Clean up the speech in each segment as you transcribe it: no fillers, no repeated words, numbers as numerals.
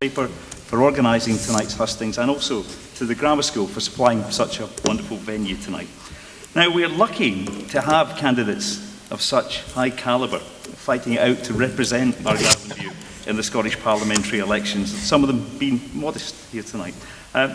newspaper for organising tonight's hustings, and also to the Grammar School for supplying such a wonderful venue tonight. Now, we're lucky to have candidates of such high calibre fighting it out to represent our Garland view in the Scottish Parliamentary elections, some of them being modest here tonight.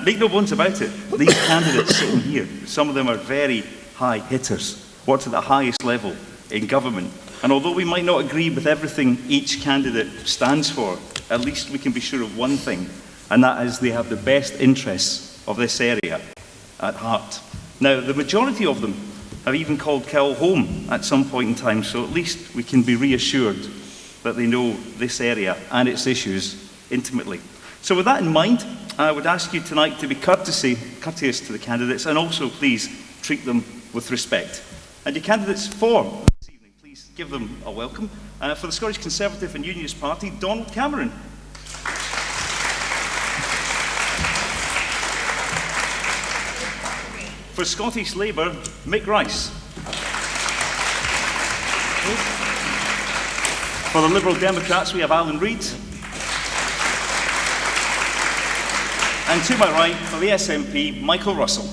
Make no bones about it, these candidates sitting here, some of them are very high hitters, worked at the highest level in government. And although we might not agree with everything each candidate stands for, at least we can be sure of one thing, and that is they have the best interests of this area at heart. Now, the majority of them have even called Kell home at some point in time, so at least we can be reassured that they know this area and its issues intimately. So with that in mind, I would ask you tonight to be courteous to the candidates, and also please treat them with respect. And your candidates for this evening, please give them a welcome. For the Scottish Conservative and Unionist Party, Donald Cameron. For Scottish Labour, Mick Rice. For the Liberal Democrats, we have Reid. And to my right, for the SNP, Michael Russell.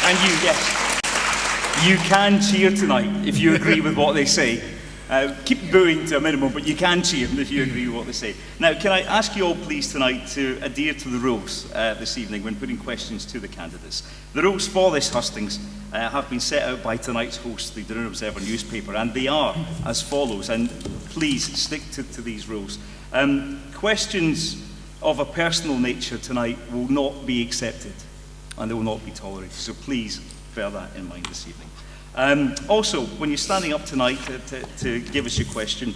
And you, yes, you can cheer tonight if you agree with what they say. Keep booing to a minimum, but you can cheer if you agree with what they say. Now, can I ask you all, please, tonight to adhere to the rules this evening when putting questions to the candidates. The rules for this hustings have been set out by tonight's host, the Dunoon Observer newspaper, and they are as follows, and please stick to these rules. Questions of a personal nature tonight will not be accepted, and they will not be tolerated, so please bear that in mind this evening. Also, when you're standing up tonight to give us your question,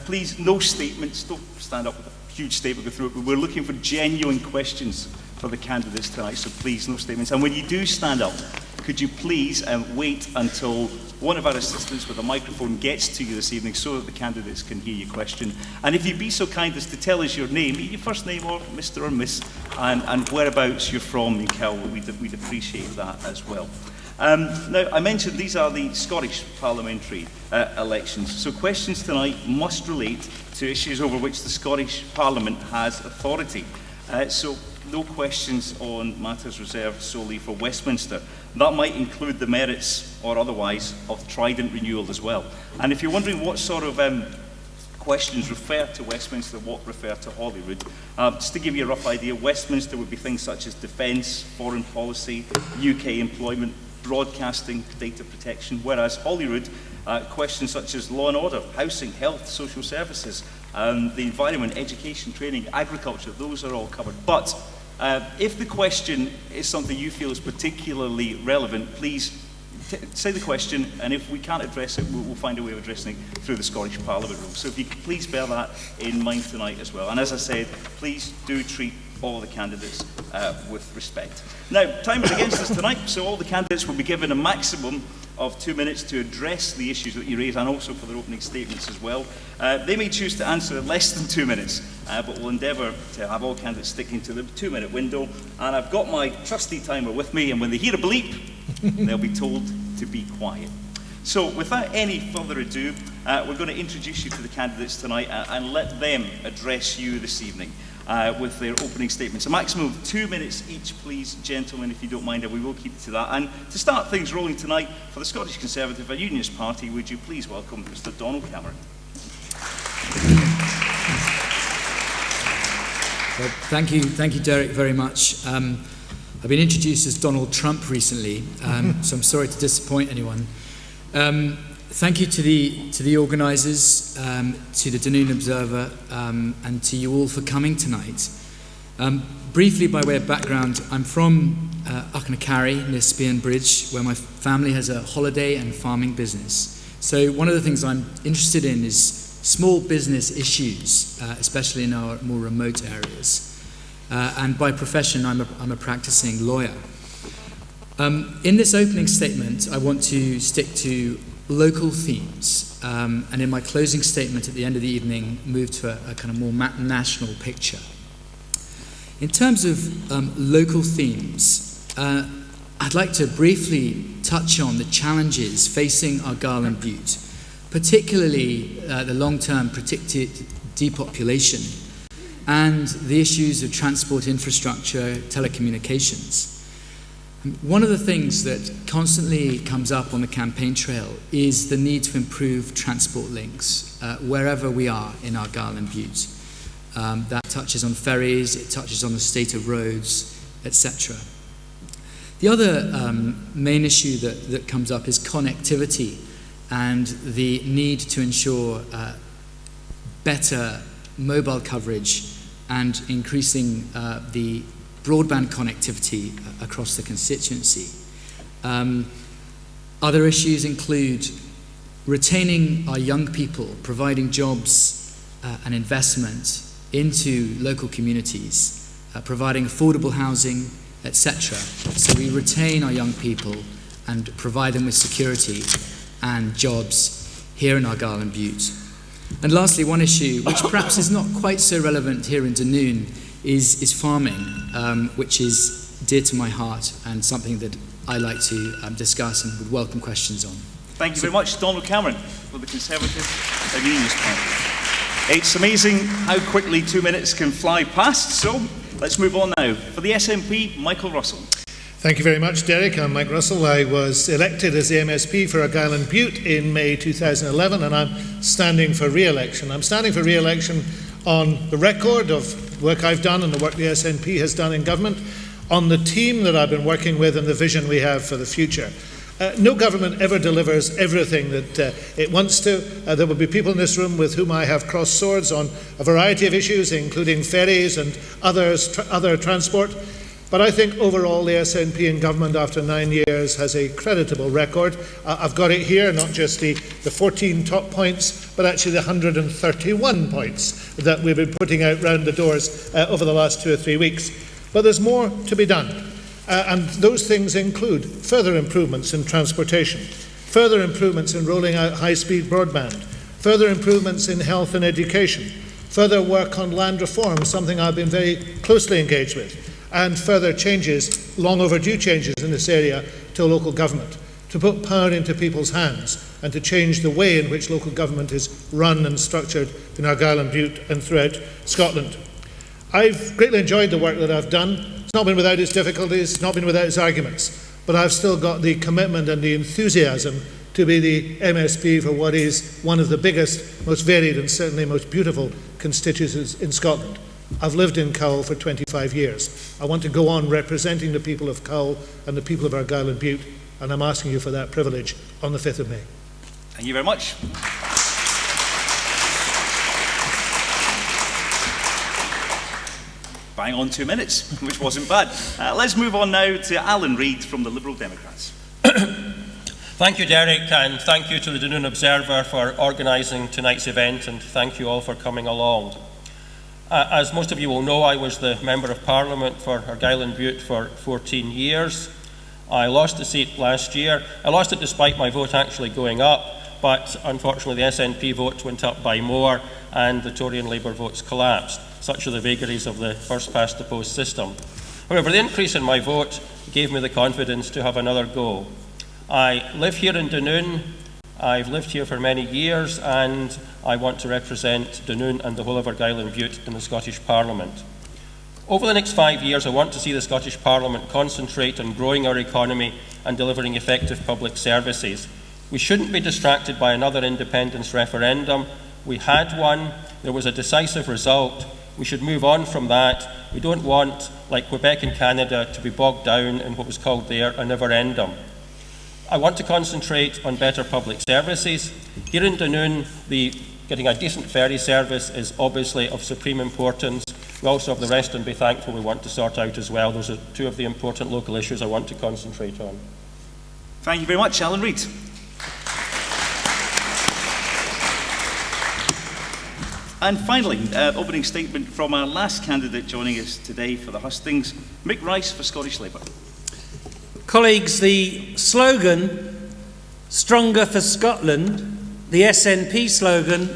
please, no statements. Don't stand up with a huge statement, go through it, but we're looking for genuine questions for the candidates tonight, so please, no statements. And when you do stand up, could you please wait until one of our assistants with a microphone gets to you this evening so that the candidates can hear your question. And if you'd be so kind as to tell us your name, your first name or Mr. or Miss, and whereabouts you're from in Kell, we'd appreciate that as well. Now, I mentioned these are the Scottish Parliamentary elections, so questions tonight must relate to issues over which the Scottish Parliament has authority. So no questions on matters reserved solely for Westminster. That might include the merits or otherwise of Trident renewal as well. And if you're wondering what sort of questions refer to Westminster, what refer to Holyrood, just to give you a rough idea, Westminster would be things such as defence, foreign policy, UK employment, broadcasting, data protection, whereas Holyrood, questions such as law and order, housing, health, social services, the environment, education, training, agriculture, those are all covered. But if the question is something you feel is particularly relevant, please say the question, and if we can't address it, we'll find a way of addressing it through the Scottish Parliament rules. So if you could please bear that in mind tonight as well. And as I said, please do treat all the candidates with respect. Now, time is against us tonight, so all the candidates will be given a maximum of 2 minutes to address the issues that you raise, and also for their opening statements as well. They may choose to answer in less than 2 minutes, but we'll endeavour to have all candidates sticking to the 2-minute window. And I've got my trusty timer with me, and when they hear a bleep, they'll be told to be quiet. So without any further ado, we're going to introduce you to the candidates tonight and let them address you this evening with their opening statements. A maximum of 2 minutes each, please, gentlemen, if you don't mind, and we will keep to that. And to start things rolling tonight, for the Scottish Conservative and Unionist Party, would you please welcome Mr. Donald Cameron. Well, thank you, Derek, very much. I've been introduced as Donald Trump recently, so I'm sorry to disappoint anyone. Thank you to the organisers, to the Dunoon Observer, and to you all for coming tonight. Briefly, by way of background, I'm from Achnacarry, near Spearn Bridge, where my family has a holiday and farming business. So one of the things I'm interested in is small business issues, especially in our more remote areas. And by profession, I'm a practicing lawyer. In this opening statement, I want to stick to local themes, and in my closing statement at the end of the evening, move to a kind of more national picture. In terms of local themes, I'd like to briefly touch on the challenges facing Argyll and Bute, particularly the long-term predicted depopulation, and the issues of transport infrastructure, telecommunications. One of the things that constantly comes up on the campaign trail is the need to improve transport links wherever we are in Argyll and Bute. That touches on ferries, it touches on the state of roads, etc. The other main issue that comes up is connectivity and the need to ensure better mobile coverage and increasing the broadband connectivity across the constituency. Other issues include retaining our young people, providing jobs and investment into local communities, providing affordable housing, etc. So we retain our young people and provide them with security and jobs here in Argyll and Bute. And lastly, one issue which perhaps is not quite so relevant here in Dunoon is farming, which is dear to my heart and something that I like to discuss and would welcome questions on. Thank you very much, Donald Cameron, for the Conservative and Unionist Party. It's amazing how quickly 2 minutes can fly past, so let's move on now. For the SNP, Michael Russell. Thank you very much, Derek. I'm Mike Russell. I was elected as the MSP for Argyll and Bute in May 2011, and I'm standing for re-election. I'm standing for re-election on the record of work I've done and the work the SNP has done in government, on the team that I've been working with and the vision we have for the future. No government ever delivers everything that it wants to. There will be people in this room with whom I have crossed swords on a variety of issues, including ferries and other transport. But I think overall the SNP in government after 9 years has a creditable record. I've got it here, not just the 14 top points, but actually the 131 points that we've been putting out round the doors over the last 2 or 3 weeks. But there's more to be done. And those things include further improvements in transportation, further improvements in rolling out high-speed broadband, further improvements in health and education, further work on land reform, something I've been very closely engaged with, and further changes, long overdue changes in this area to local government, to put power into people's hands and to change the way in which local government is run and structured in Argyll and Bute and throughout Scotland. I've greatly enjoyed the work that I've done. It's not been without its difficulties, it's not been without its arguments, but I've still got the commitment and the enthusiasm to be the MSP for what is one of the biggest, most varied and certainly most beautiful constituencies in Scotland. I've lived in Cowal for 25 years. I want to go on representing the people of Cowal and the people of Argyll and Bute, and I'm asking you for that privilege on the 5th of May. Thank you very much. Bang on 2 minutes, which wasn't bad. Let's move on now to Alan Reid from the Liberal Democrats. Thank you, Derek, and thank you to the Dunoon Observer for organising tonight's event, and thank you all for coming along. As most of you will know, I was the Member of Parliament for Argyll and Bute for 14 years. I lost the seat last year. I lost it despite my vote actually going up, but unfortunately the SNP vote went up by more and the Tory and Labour votes collapsed. Such are the vagaries of the first-past-the-post system. However, the increase in my vote gave me the confidence to have another go. I live here in Dunoon. I've lived here for many years, and I want to represent Dunoon and the whole of Argyll and Bute in the Scottish Parliament. Over the next 5 years, I want to see the Scottish Parliament concentrate on growing our economy and delivering effective public services. We shouldn't be distracted by another independence referendum. We had one. There was a decisive result. We should move on from that. We don't want, like Quebec and Canada, to be bogged down in what was called there a never-endum. I want to concentrate on better public services. Here in Dunoon, getting a decent ferry service is obviously of supreme importance. We also have the rest and be thankful we want to sort out as well. Those are two of the important local issues I want to concentrate on. Thank you very much, Alan Reid. And finally, opening statement from our last candidate joining us today for the Hustings, Mick Rice for Scottish Labour. Colleagues, the slogan, Stronger for Scotland, the SNP slogan,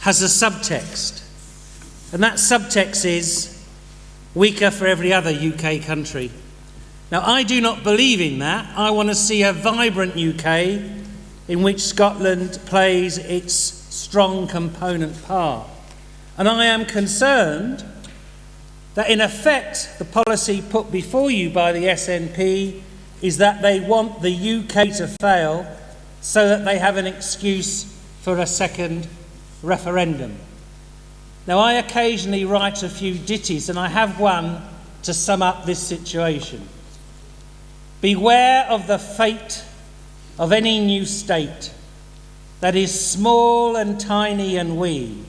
has a subtext. And that subtext is, weaker for every other UK country. Now, I do not believe in that. I want to see a vibrant UK in which Scotland plays its strong component part. And I am concerned that in effect the policy put before you by the SNP is that they want the UK to fail so that they have an excuse for a second referendum. Now, I occasionally write a few ditties, and I have one to sum up this situation. Beware of the fate of any new state that is small and tiny and wee,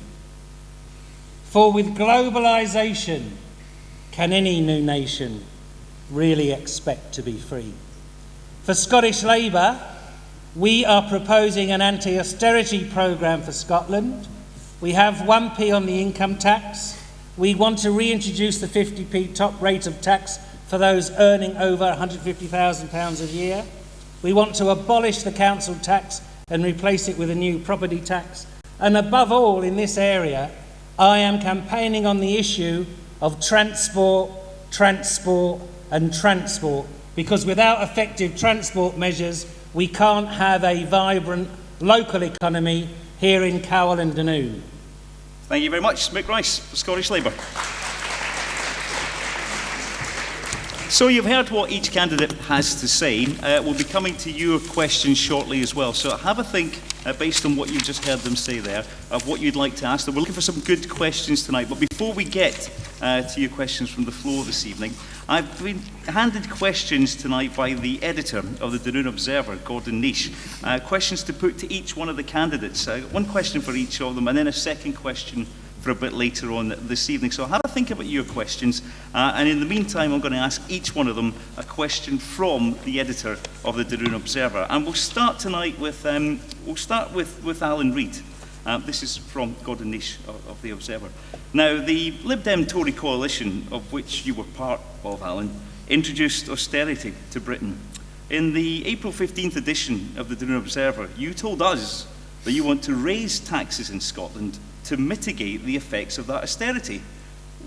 for with globalisation can any new nation really expect to be free? For Scottish Labour, we are proposing an anti-austerity programme for Scotland. We have 1p on the income tax. We want to reintroduce the 50p top rate of tax for those earning over £150,000 a year. We want to abolish the council tax and replace it with a new property tax. And above all, in this area, I am campaigning on the issue of transport, because without effective transport measures, we can't have a vibrant local economy here in Cowell and Dunoon. Thank you very much, Mick Rice, for Scottish Labour. So you've heard what each candidate has to say. We'll be coming to your questions shortly as well. So have a think, based on what you just heard them say there, of what you'd like to ask them. We're looking for some good questions tonight. But before we get to your questions from the floor this evening, I've been handed questions tonight by the editor of the Dunoon Observer, Gordon Nish. Questions to put to each one of the candidates. One question for each of them, and then a second question for a bit later on this evening. So have a think about your questions, and in the meantime I'm going to ask each one of them a question from the editor of the Dunoon Observer. And we'll start tonight with Alan Reid. This is from Gordon Nish of the Observer. Now, the Lib Dem Tory coalition, of which you were part of, Alan, introduced austerity to Britain. In the April 15th edition of the Dunoon Observer, you told us that you want to raise taxes in Scotland to mitigate the effects of that austerity.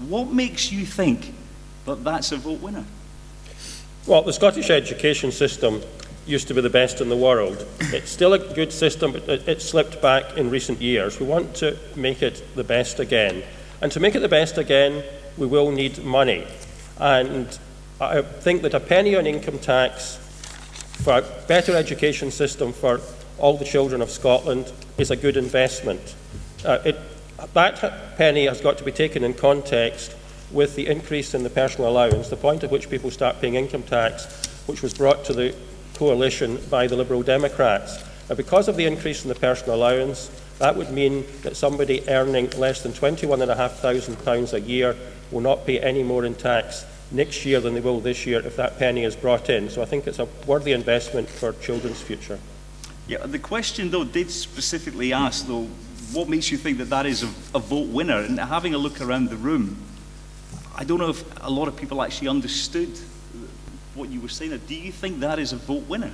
What makes you think that that's a vote winner? Well, the Scottish education system used to be the best in the world. It's still a good system, but it slipped back in recent years. We want to make it the best again. And to make it the best again, we will need money. And I think that a penny on income tax for a better education system for all the children of Scotland is a good investment. That penny has got to be taken in context with the increase in the personal allowance, the point at which people start paying income tax, which was brought to the coalition by the Liberal Democrats. Now, because of the increase in the personal allowance, that would mean that somebody earning less than £21,500 a year will not pay any more in tax next year than they will this year if that penny is brought in. So I think it's a worthy investment for children's future. Yeah, the question, though, did specifically ask, though, what makes you think that that is a vote winner? And having a look around the room, I don't know if a lot of people actually understood what you were saying. Do you think that is a vote winner?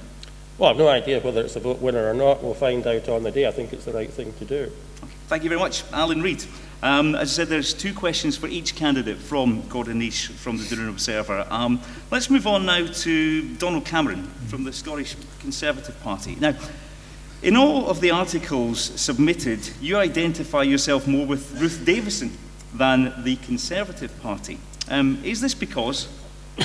Well, I've no idea whether it's a vote winner or not. We'll find out on the day. I think it's the right thing to do. Okay. Thank you very much, Alan Reid. As I said, there's two questions for each candidate from Gordon Nish from the Dunoon Observer. Let's move on now to Donald Cameron from the Scottish Conservative Party. Now, in all of the articles submitted, you identify yourself more with Ruth Davidson than the Conservative Party. Is this because,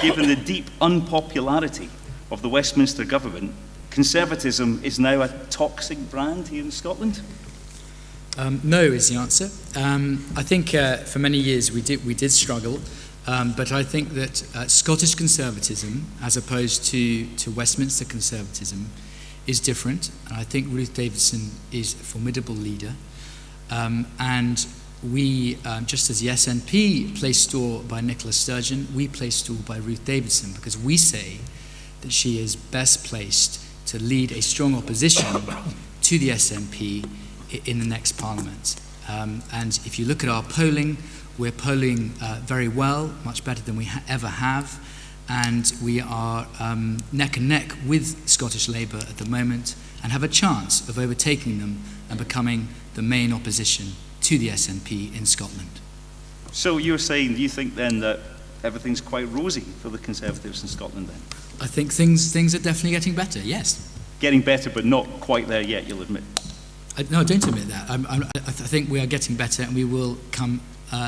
given the deep unpopularity of the Westminster government, Conservatism is now a toxic brand here in Scotland? No is the answer. I think for many years we did struggle, but I think that Scottish Conservatism, as opposed to Westminster Conservatism, is different. And I think Ruth Davidson is a formidable leader. And we, just as the SNP placed store by Nicola Sturgeon, we place store by Ruth Davidson, because we say that she is best placed to lead a strong opposition to the SNP in the next Parliament. And if you look at our polling, we're polling very well, much better than we ever have. And we are neck and neck with Scottish Labour at the moment and have a chance of overtaking them and becoming the main opposition to the SNP in Scotland. So you're saying, do you think then that everything's quite rosy for the Conservatives in Scotland then? I think things are definitely getting better, yes. Getting better, but not quite there yet, you'll admit. No, don't admit that. I think we are getting better, and we will come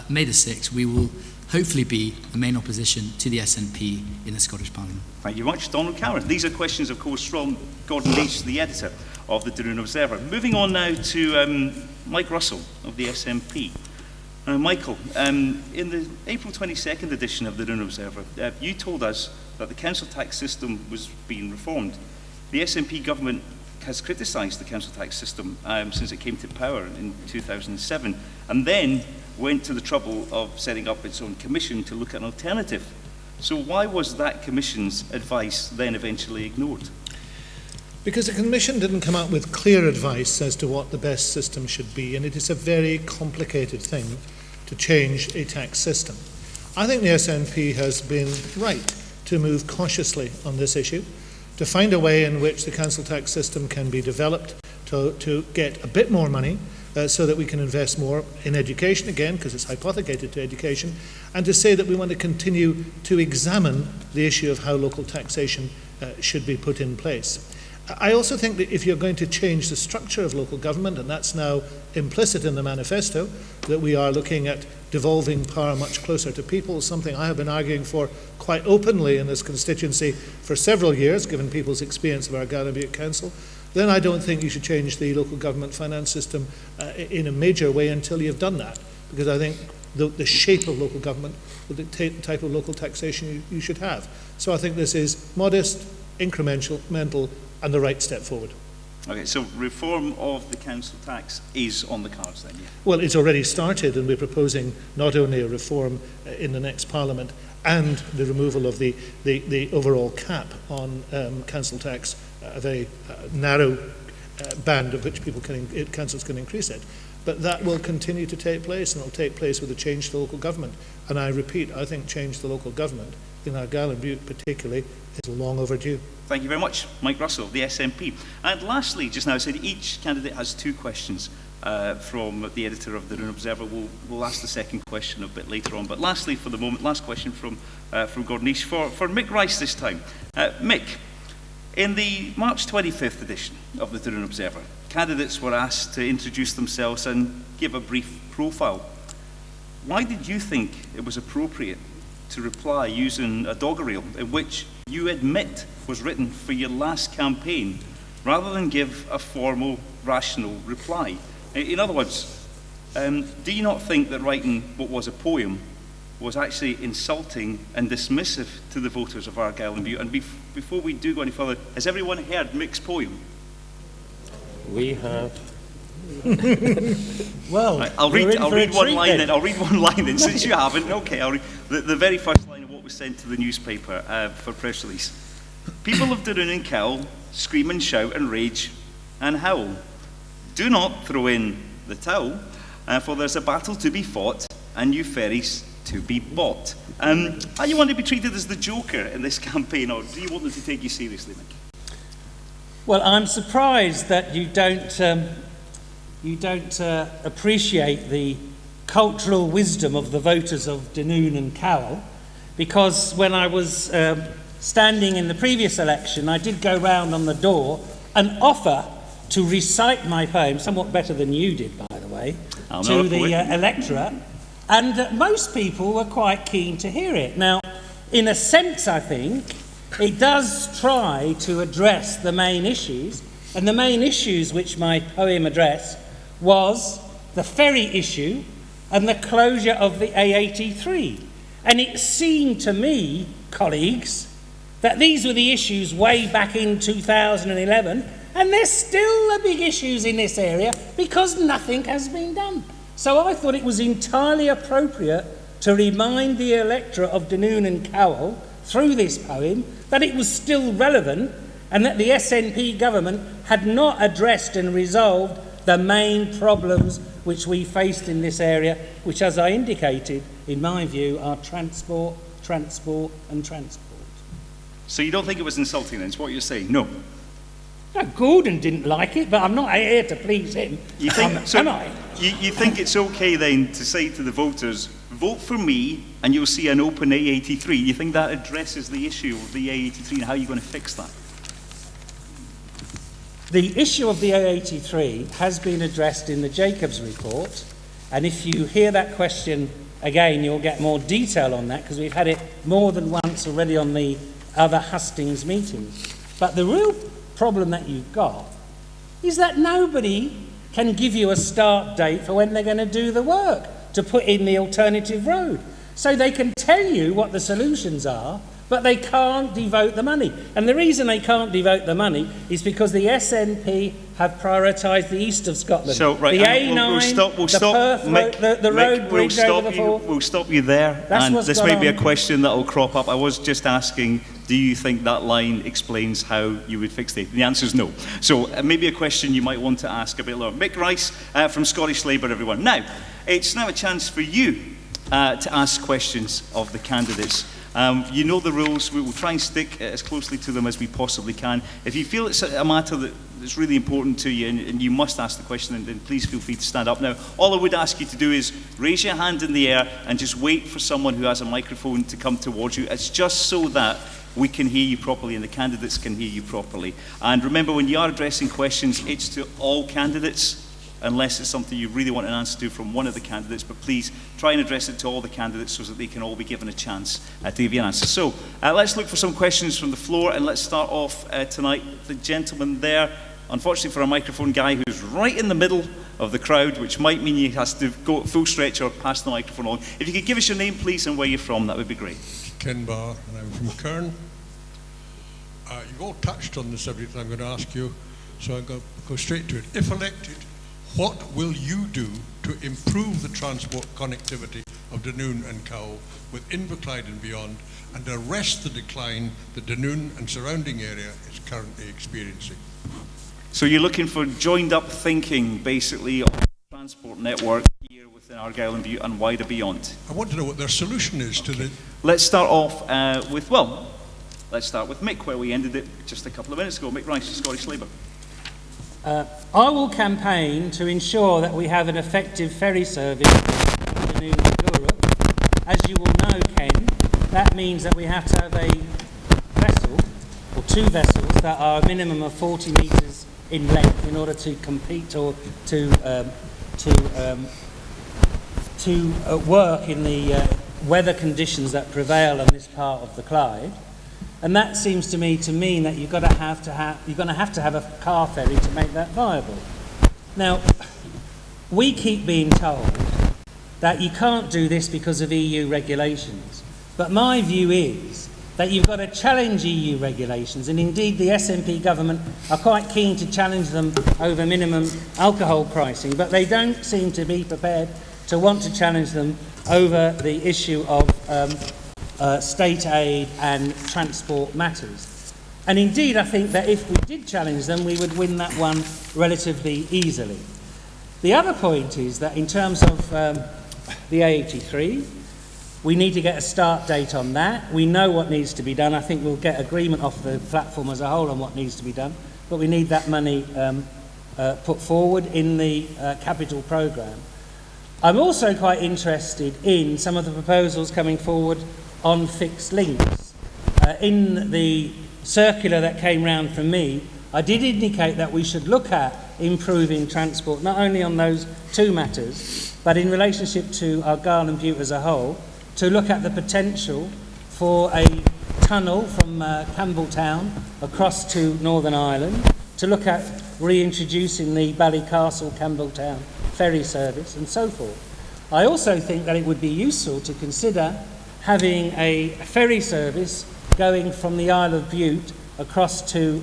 May the 6th, we will hopefully be the main opposition to the SNP in the Scottish Parliament. Thank you much, Donald Cameron. These are questions, of course, from Gordon Leach, the editor of the Dunoon Observer. Moving on now to Mike Russell of the SNP. Michael, in the April 22nd edition of the Dunoon Observer, you told us that the council tax system was being reformed. The SNP government has criticised the council tax system since it came to power in 2007, and then went to the trouble of setting up its own commission to look at an alternative. So why was that commission's advice then eventually ignored? Because the Commission didn't come up with clear advice as to what the best system should be, and it is a very complicated thing to change a tax system. I think the SNP has been right to move cautiously on this issue, to find a way in which the council tax system can be developed to get a bit more money so that we can invest more in education again, because it's hypothecated to education, and to say that we want to continue to examine the issue of how local taxation should be put in place. I also think that if you're going to change the structure of local government, and that's now implicit in the manifesto, that we are looking at devolving power much closer to people, something I have been arguing for quite openly in this constituency for several years, given people's experience of our Gallowbutte Council, then I don't think you should change the local government finance system in a major way until you've done that, because I think the shape of local government will dictate the type of local taxation you should have. So I think this is modest, incremental, and the right step forward. Okay, so reform of the council tax is on the cards then, yeah? Well, it's already started, and we're proposing not only a reform in the next Parliament and the removal of the overall cap on council tax, a very narrow band of which councils can increase it. But that will continue to take place, and it will take place with a change to local government. And I repeat, I think change to local government, in our Gallowbutte particularly, is long overdue. Thank you very much, Mike Russell, the SNP. And lastly, just now, I said each candidate has 2 questions from the editor of the Dunoon Observer. We'll ask the second question a bit later on. But lastly, for the moment, last question from Gordon Leach for Mick Rice this time. Mick, in the March 25th edition of the Dunoon Observer, candidates were asked to introduce themselves and give a brief profile. Why did you think it was appropriate to reply using a doggerel in which you admit was written for your last campaign, rather than give a formal, rational reply? In other words, do you not think that writing what was a poem was actually insulting and dismissive to the voters of Argyll and Bute? And before we do go any further, has everyone heard Mick's poem? We have. Well, right, I'll read one line then. I'll read one line then, since you haven't. Okay, I'll read the very first line of what was sent to the newspaper for press release. People of Dunoon and Cowell scream and shout and rage and howl. Do not throw in the towel, for there's a battle to be fought and new ferries to be bought. Are you want to be treated as the Joker in this campaign, or do you want them to take you seriously, Mick? Well, I'm surprised that you don't appreciate the cultural wisdom of the voters of Dunoon and Cowell, because when I was standing in the previous election, I did go round on the door and offer to recite my poem, somewhat better than you did, by the way, to the electorate, and most people were quite keen to hear it. Now, in a sense, I think, it does try to address the main issues, and the main issues which my poem addressed was the ferry issue and the closure of the A83. And it seemed to me, colleagues, that these were the issues way back in 2011, and there's still big issues in this area because nothing has been done. So I thought it was entirely appropriate to remind the electorate of Dunoon and Cowell through this poem that it was still relevant and that the SNP government had not addressed and resolved the main problems which we faced in this area, which, as I indicated, in my view, are transport, and transport. So you don't think it was insulting then? It's what you're saying? No. No, Gordon didn't like it, but I'm not here to please him. You think, am I? You think it's okay then to say to the voters, vote for me and you'll see an open A83? You think that addresses the issue of the A83 and how you're going to fix that? The issue of the A83 has been addressed in the Jacobs report, and if you hear that question again, you'll get more detail on that, because we've had it more than once already on the other Hustings meetings. But the real problem that you've got is that nobody can give you a start date for when they're going to do the work to put in the alternative road. So they can tell you what the solutions are, but they can't devote the money. And the reason they can't devote the money is because the SNP have prioritised the east of Scotland. So, right, the A9, we'll the stop. Perth Mick, road, the road Mick, bridge over the Forth. We'll stop you there. That's and what's this gone may be a on. question that will crop up. I was just asking, do you think that line explains how you would fix it? The answer is no. So maybe a question you might want to ask a bit later. Mick Rice from Scottish Labour, everyone. Now, it's now a chance for you to ask questions of the candidates. You know the rules. We will try and stick as closely to them as we possibly can. If you feel it's a matter that's really important to you and you must ask the question, then please feel free to stand up. Now, all I would ask you to do is raise your hand in the air and just wait for someone who has a microphone to come towards you. It's just so that we can hear you properly and the candidates can hear you properly. And remember, when you are addressing questions, it's to all candidates, unless it's something you really want an answer to from one of the candidates, but please try and address it to all the candidates so that they can all be given a chance to give you an answer. So let's look for some questions from the floor, and let's start off tonight with the gentleman there. Unfortunately for a microphone guy who's right in the middle of the crowd, which might mean he has to go full stretch or pass the microphone on. If you could give us your name, please, and where you're from, that would be great. Ken Barr, and I'm from Cairn. You've all touched on the subject I'm going to ask you, so I'm going to go straight to it. If elected, what will you do to improve the transport connectivity of Dunoon and Cowell with Inverclyde and beyond, and arrest the decline that Dunoon and surrounding area is currently experiencing? So you're looking for joined-up thinking, basically, of the transport network here within Argyll and Bute and wider beyond. I want to know what their solution is to the... Let's start off let's start with Mick, where we ended it just a couple of minutes ago. Mick Rice, Scottish Labour. I will campaign to ensure that we have an effective ferry service from Dunoon to Europe. As you will know, Ken, that means that we have to have a vessel, or two vessels, that are a minimum of 40 metres in length in order to compete or to work in the weather conditions that prevail on this part of the Clyde. And that seems to me to mean that you're going to have to have a car ferry to make that viable. Now, we keep being told that you can't do this because of EU regulations. But my view is that you've got to challenge EU regulations, and indeed the SNP government are quite keen to challenge them over minimum alcohol pricing, but they don't seem to be prepared to want to challenge them over the issue of state aid and transport matters. And indeed, I think that if we did challenge them, we would win that one relatively easily. The other point is that in terms of the A83, we need to get a start date on that. We know what needs to be done. I think we'll get agreement off the platform as a whole on what needs to be done, but we need that money put forward in the capital programme. I'm also quite interested in some of the proposals coming forward on fixed links. In the circular that came round from me, I did indicate that we should look at improving transport, not only on those two matters, but in relationship to Argyll and Bute as a whole, to look at the potential for a tunnel from Campbelltown across to Northern Ireland, to look at reintroducing the Ballycastle-Campbelltown ferry service, and so forth. I also think that it would be useful to consider having a ferry service going from the Isle of Bute across to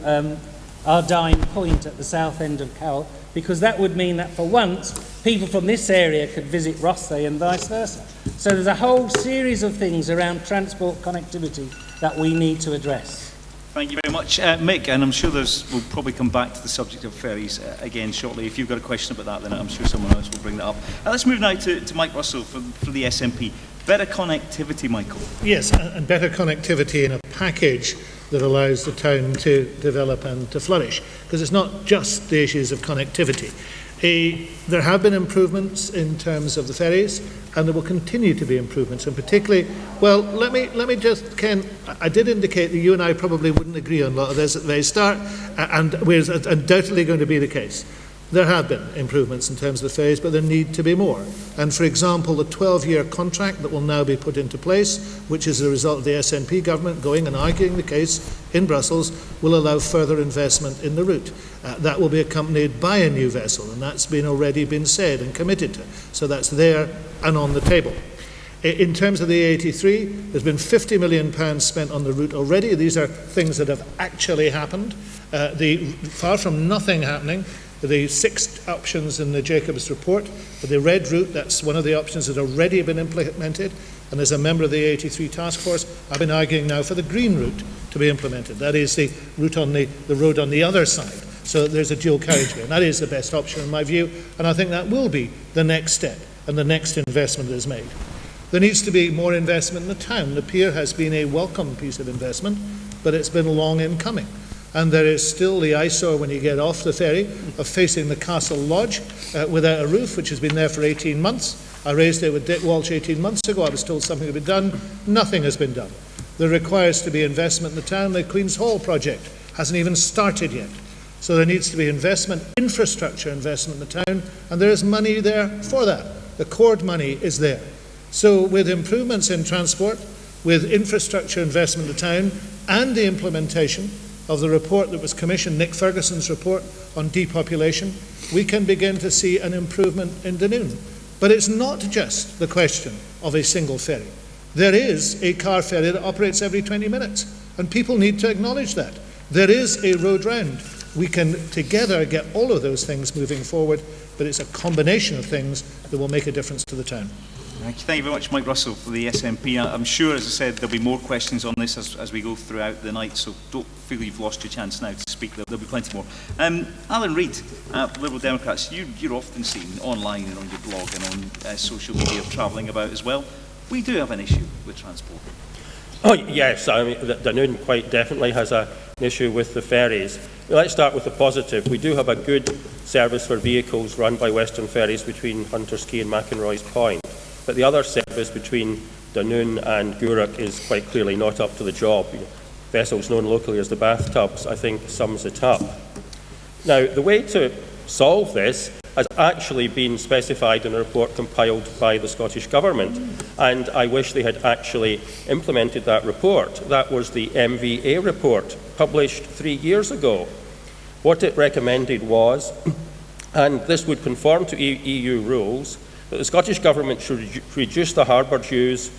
Ardine Point at the south end of Cowell, because that would mean that for once people from this area could visit Rothesay and vice versa. So there's a whole series of things around transport connectivity that we need to address. Thank you very much, Mick, and I'm sure we'll probably come back to the subject of ferries again shortly. If you've got a question about that, then I'm sure someone else will bring that up. Let's move now to Mike Russell for the SNP. Better connectivity, Michael. Yes, and better connectivity in a package that allows the town to develop and to flourish. Because it's not just the issues of connectivity. There have been improvements in terms of the ferries, and there will continue to be improvements, and particularly, well, let me just, Ken, I did indicate that you and I probably wouldn't agree on a lot of this at the very start, and it's undoubtedly going to be the case. There have been improvements in terms of the ferries, but there need to be more. And for example, the 12-year contract that will now be put into place, which is a result of the SNP government going and arguing the case in Brussels, will allow further investment in the route. That will be accompanied by a new vessel, and that's already been said and committed to. So that's there and on the table. In terms of the A83, there's been £50 million spent on the route already. These are things that have actually happened. Far from nothing happening, the 6 options in the Jacobs report, for the red route, that's one of the options that have already been implemented, and as a member of the A83 task force, I've been arguing now for the green route to be implemented. That is the route on the road on the other side, so that there's a dual carriageway, and that is the best option in my view, and I think that will be the next step, and the next investment is made. There needs to be more investment in the town. The pier has been a welcome piece of investment, but it's been long in coming. And there is still the eyesore when you get off the ferry of facing the Castle Lodge without a roof, which has been there for 18 months. I raised it with Dick Walsh 18 months ago. I was told something had been done. Nothing has been done. There requires to be investment in the town. The Queen's Hall project hasn't even started yet. So there needs to be investment, infrastructure investment in the town, and there is money there for that. The cord money is there. So with improvements in transport, with infrastructure investment in the town, and the implementation of the report that was commissioned, Nick Ferguson's report on depopulation, we can begin to see an improvement in Dunoon. But it's not just the question of a single ferry. There is a car ferry that operates every 20 minutes, and people need to acknowledge that. There is a road round. We can together get all of those things moving forward, but it's a combination of things that will make a difference to the town. Thank you very much, Mike Russell, for the SNP. I'm sure, as I said, there'll be more questions on this as we go throughout the night, so don't feel you've lost your chance now to speak. There'll be plenty more. Alan Reid, Liberal Democrats, you're often seen online and on your blog and on social media travelling about as well. We do have an issue with transport. Oh yes, I mean, Dunoon quite definitely has an issue with the ferries. Let's start with the positive. We do have a good service for vehicles run by Western Ferries between Hunters Quay and McInroy's Point. But the other service between Dunoon and Gourock is quite clearly not up to the job. Vessels known locally as the bathtubs, I think, sums it up. Now, the way to solve this has actually been specified in a report compiled by the Scottish Government, and I wish they had actually implemented that report. That was the MVA report, published 3 years ago. What it recommended was, and this would conform to EU rules, that the Scottish Government should reduce the harbour dues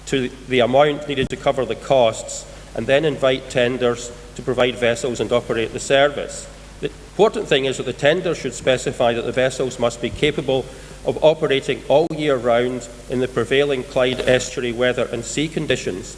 to the amount needed to cover the costs and then invite tenders to provide vessels and operate the service. The important thing is that the tender should specify that the vessels must be capable of operating all year round in the prevailing Clyde estuary weather and sea conditions.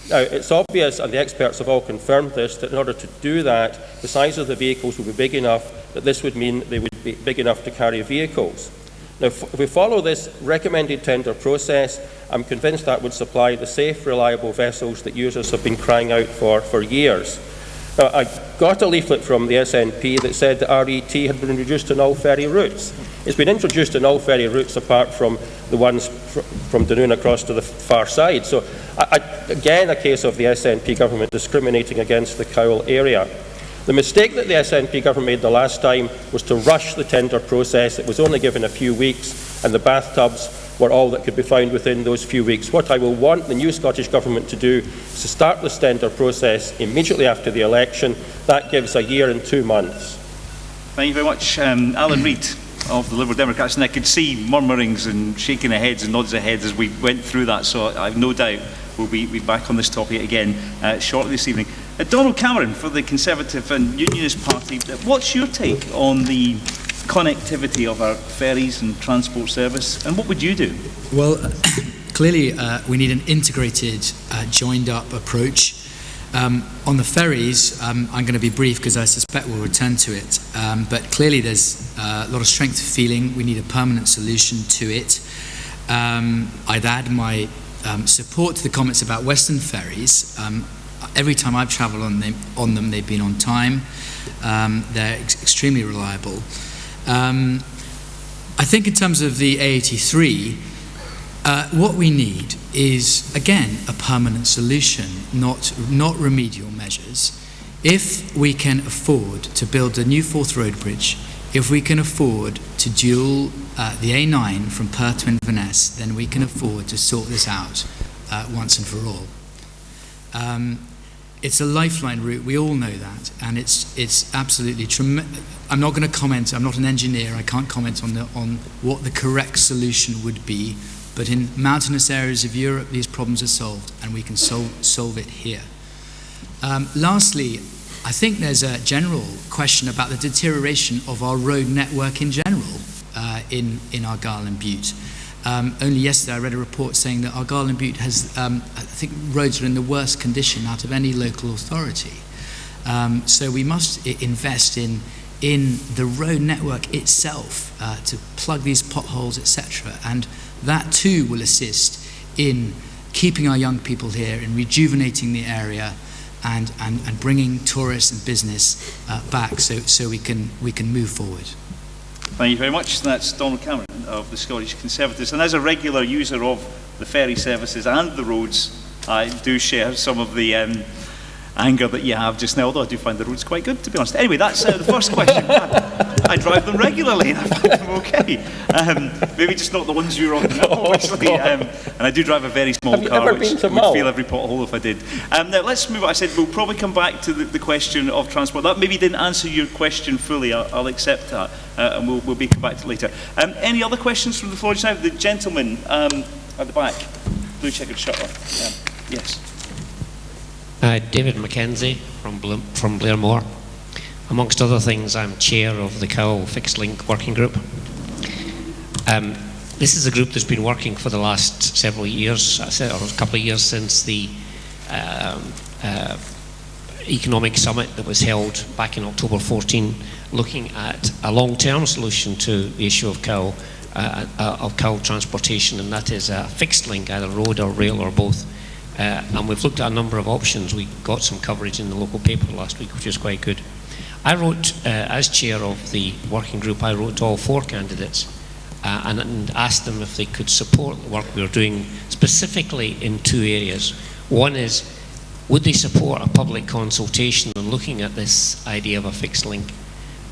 Now, it's obvious, and the experts have all confirmed this, that in order to do that, the size of the vehicles will be big enough that this would mean they would be big enough to carry vehicles. Now, if we follow this recommended tender process, I'm convinced that would supply the safe, reliable vessels that users have been crying out for years. Now, I got a leaflet from the SNP that said that RET had been reduced to all ferry routes. It's been introduced to all ferry routes apart from the ones from Dunoon across to the far side. So, again, a case of the SNP government discriminating against the Cowal area. The mistake that the SNP government made the last time was to rush the tender process. It was only given a few weeks, and the bathtubs were all that could be found within those few weeks. What I will want the new Scottish Government to do is to start this tender process immediately after the election. That gives a year and 2 months. Thank you very much, Alan Reid of the Liberal Democrats, and I could see murmurings and shaking of heads and nods of heads as we went through that, so I have no doubt we'll be back on this topic again shortly this evening. Donald Cameron for the Conservative and Unionist Party, what's your take on the connectivity of our ferries and transport service, and what would you do? Well, clearly we need an integrated, joined-up approach. On the ferries, I'm going to be brief because I suspect we'll return to it, but clearly there's a lot of strength of feeling. We need a permanent solution to it. I'd add my support to the comments about Western ferries. Every time I've travelled on them, they've been on time. They're extremely reliable. I think in terms of the A83, what we need is, again, a permanent solution, not remedial measures. If we can afford to build a new fourth road bridge, if we can afford to dual the A9 from Perth to Inverness, then we can afford to sort this out once and for all. It's a lifeline route, we all know that, and it's absolutely tremendous. I'm not going to comment, I'm not an engineer, I can't comment on what the correct solution would be, but in mountainous areas of Europe these problems are solved, and we can solve it here. Lastly, I think there's a general question about the deterioration of our road network in general in Argyll and Bute. Only yesterday I read a report saying that Argyll and Bute has, I think roads are in the worst condition out of any local authority. So we must invest in the road network itself to plug these potholes, etc. And that too will assist in keeping our young people here, in rejuvenating the area, and bringing tourists and business back so we can move forward. Thank you very much. That's Donald Cameron of the Scottish Conservatives. And as a regular user of the ferry services and the roads, I do share some of the anger that you have just now, although I do find the roads quite good, to be honest. Anyway, that's the first question. I drive them regularly and I find them okay. Maybe just not the ones you're on now, obviously. And I do drive a very small car, which would feel every pothole if I did. Now, let's move on. I said we'll probably come back to the question of transport. That maybe didn't answer your question fully. I'll accept that, and we'll be come back to it later. Any other questions from the floor just now? The gentleman at the back, blue checkered shirt on. Yes. David Mackenzie from Blairmore. Amongst other things, I'm chair of the Cowell Fixed Link Working Group. This is a group that's been working for the last several years, or a couple of years since the economic summit that was held back in October 14, looking at a long-term solution to the issue of Cowell transportation, and that is a fixed link, either road or rail or both. And we've looked at a number of options. We got some coverage in the local paper last week, which is quite good. I wrote, as chair of the working group, I wrote to all four candidates and asked them if they could support the work we were doing, specifically in two areas. One is, would they support a public consultation on looking at this idea of a fixed link?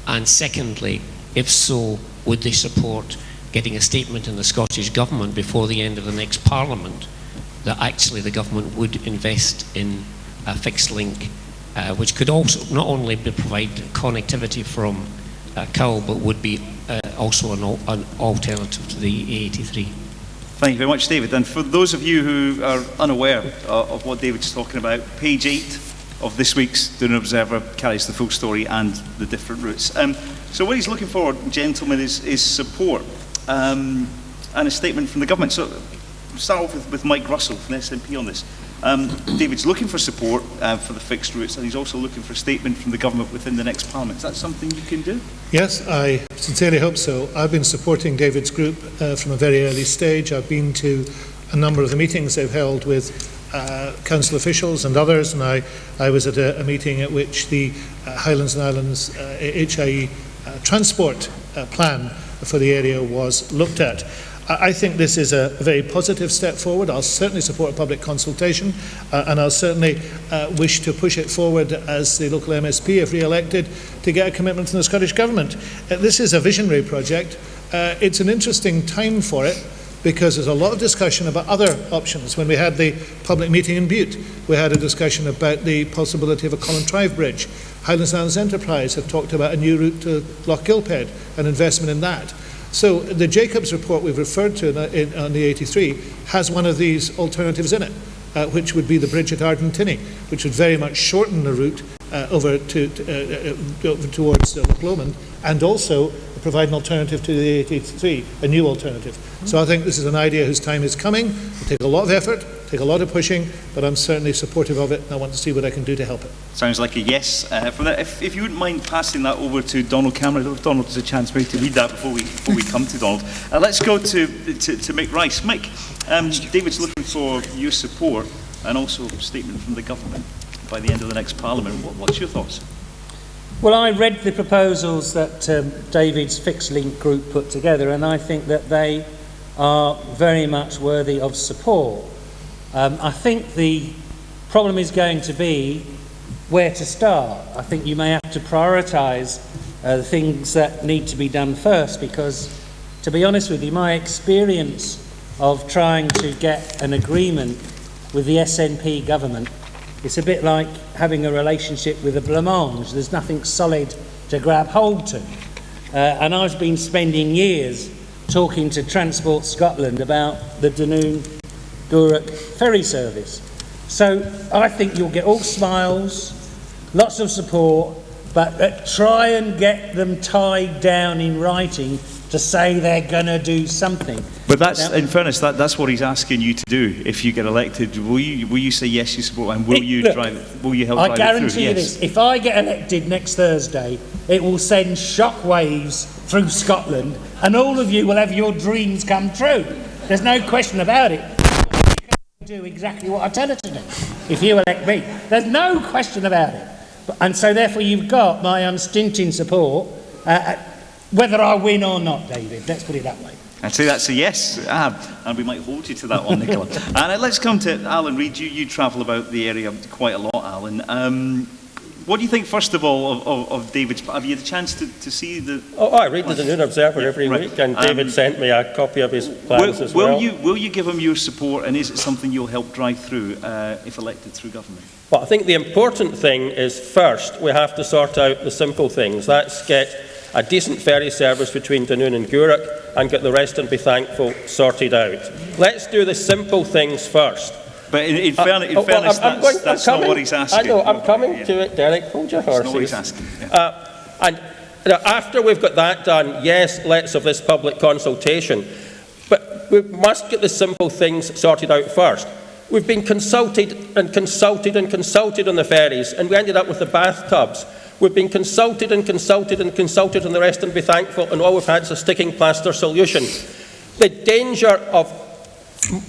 And secondly, if so, would they support getting a statement in the Scottish Government before the end of the next Parliament that actually the government would invest in a fixed link, which could also not only provide connectivity from Cowell, but would be also an alternative to the A83. Thank you very much, David. And for those of you who are unaware of what David's talking about, page 8 of this week's Dunoon Observer carries the full story and the different routes. So what he's looking for, gentlemen, is support and a statement from the government. So start off with Mike Russell from the SNP on this. David's looking for support for the fixed routes, and he's also looking for a statement from the government within the next Parliament. Is that something you can do? Yes, I sincerely hope so. I've been supporting David's group from a very early stage. I've been to a number of the meetings they've held with council officials and others, and I was at a meeting at which the Highlands and Islands HIE transport plan for the area was looked at. I think this is a very positive step forward. I'll certainly support a public consultation, and I'll certainly wish to push it forward as the local MSP, if re-elected, to get a commitment from the Scottish Government. This is a visionary project. It's an interesting time for it, because there's a lot of discussion about other options. When we had the public meeting in Bute, we had a discussion about the possibility of a Colin Bridge. Highlands and Islands Enterprise have talked about a new route to Loch Gilphead, an investment in that. So the Jacobs report we've referred to on the 83 has one of these alternatives in it, which would be the bridge at Ardentiny, which would very much shorten the route over towards Loch Lomond, and also provide an alternative to the 83, a new alternative. So I think this is an idea whose time is coming. It'll take a lot of effort, take a lot of pushing, but I'm certainly supportive of it, and I want to see what I can do to help it. Sounds like a yes. From that, if you wouldn't mind passing that over to Donald Cameron. I don't know if Donald has a chance maybe to read that before we come to Donald. Let's go to Mick Rice. Mick, David's looking for your support and also a statement from the government by the end of the next Parliament. What's your thoughts? Well, I read the proposals that David's Fixed Link group put together, and I think that they are very much worthy of support. I think the problem is going to be where to start. I think you may have to prioritise the things that need to be done first, because, to be honest with you, my experience of trying to get an agreement with the SNP government, it's a bit like having a relationship with a blancmange. There's nothing solid to grab hold to. And I've been spending years talking to Transport Scotland about the Dunoon-Gourock ferry service. So I think you'll get all smiles, lots of support, but try and get them tied down in writing to say they're going to do something. But that's, in fairness, that's what he's asking you to do. If you get elected, will you say yes, you support, and will you help drive it through? I guarantee you this: if I get elected next Thursday, it will send shockwaves through Scotland, and all of you will have your dreams come true. There's no question about it. You can do exactly what I tell her to do if you elect me. There's no question about it. And so, therefore, you've got my unstinting support. Whether I win or not, David, let's put it that way. I'd say that's a yes, and we might hold you to that one, Nicola. And let's come to Alan Reid. You travel about the area quite a lot, Alan. What do you think, first of all, of David's? Have you had a chance to see the... Oh, I read the Dunoon Observer every week, and David sent me a copy of his plans as well. Will you give him your support, and is it something you'll help drive through if elected through government? Well, I think the important thing is, first, we have to sort out the simple things. Let's get a decent ferry service between Dunoon and Gourock and get the rest, and be thankful, sorted out. Let's do the simple things first. But in fairness, that's not what he's asking. I know, I'm coming to it, Derek. Hold your horses. That's not what he's asking. Yeah. And after we've got that done, yes, let's have this public consultation. But we must get the simple things sorted out first. We've been consulted and consulted and consulted on the ferries, and we ended up with the bathtubs. We've been consulted and consulted and consulted on the rest, and be thankful, and all we've had is a sticking plaster solution. The danger of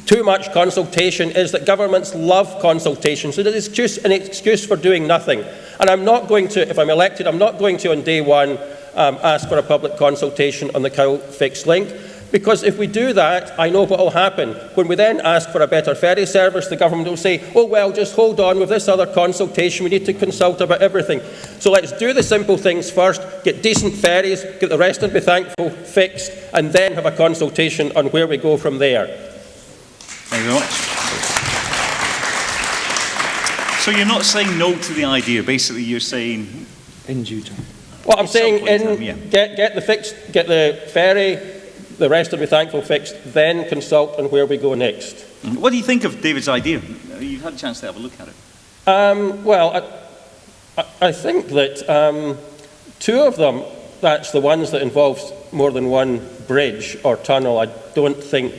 too much consultation is that governments love consultation, so it is an excuse for doing nothing. And I'm not going to, if I'm elected, I'm not going to on day one ask for a public consultation on the Cowal Fixed Link, because if we do that, I know what will happen. When we then ask for a better ferry service, the government will say, oh well, just hold on with this other consultation, we need to consult about everything. So let's do the simple things first, get decent ferries, get the rest, and be thankful, fixed, and then have a consultation on where we go from there. Thank you very much. So you're not saying no to the idea, basically you're saying... In due time. Well, I'm saying get the ferry, the rest will be thankful, fixed, then consult on where we go next. What do you think of David's idea? You've had a chance to have a look at it. Well, I think that two of them, that's the ones that involve more than one bridge or tunnel, I don't think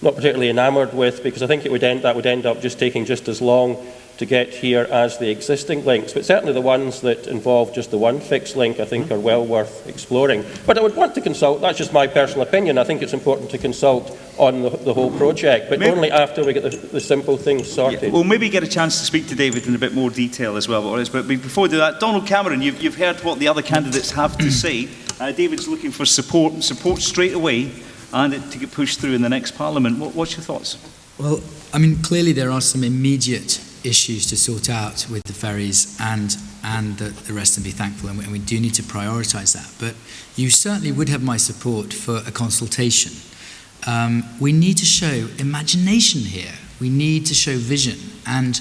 not particularly enamoured with, because I think that would end up just taking just as long to get here as the existing links. But certainly the ones that involve just the one fixed link, I think, are well worth exploring. But I would want to consult, that's just my personal opinion, I think it's important to consult on the whole project, but only after we get the simple things sorted. Yeah, we'll maybe get a chance to speak to David in a bit more detail as well. But before we do that, Donald Cameron, you've heard what the other candidates have to say. David's looking for support straight away, and to get pushed through in the next Parliament. What's your thoughts? Well, I mean, clearly there are some immediate issues to sort out with the ferries and the rest, and be thankful, and we do need to prioritise that. But you certainly would have my support for a consultation. We need to show imagination here. We need to show vision. And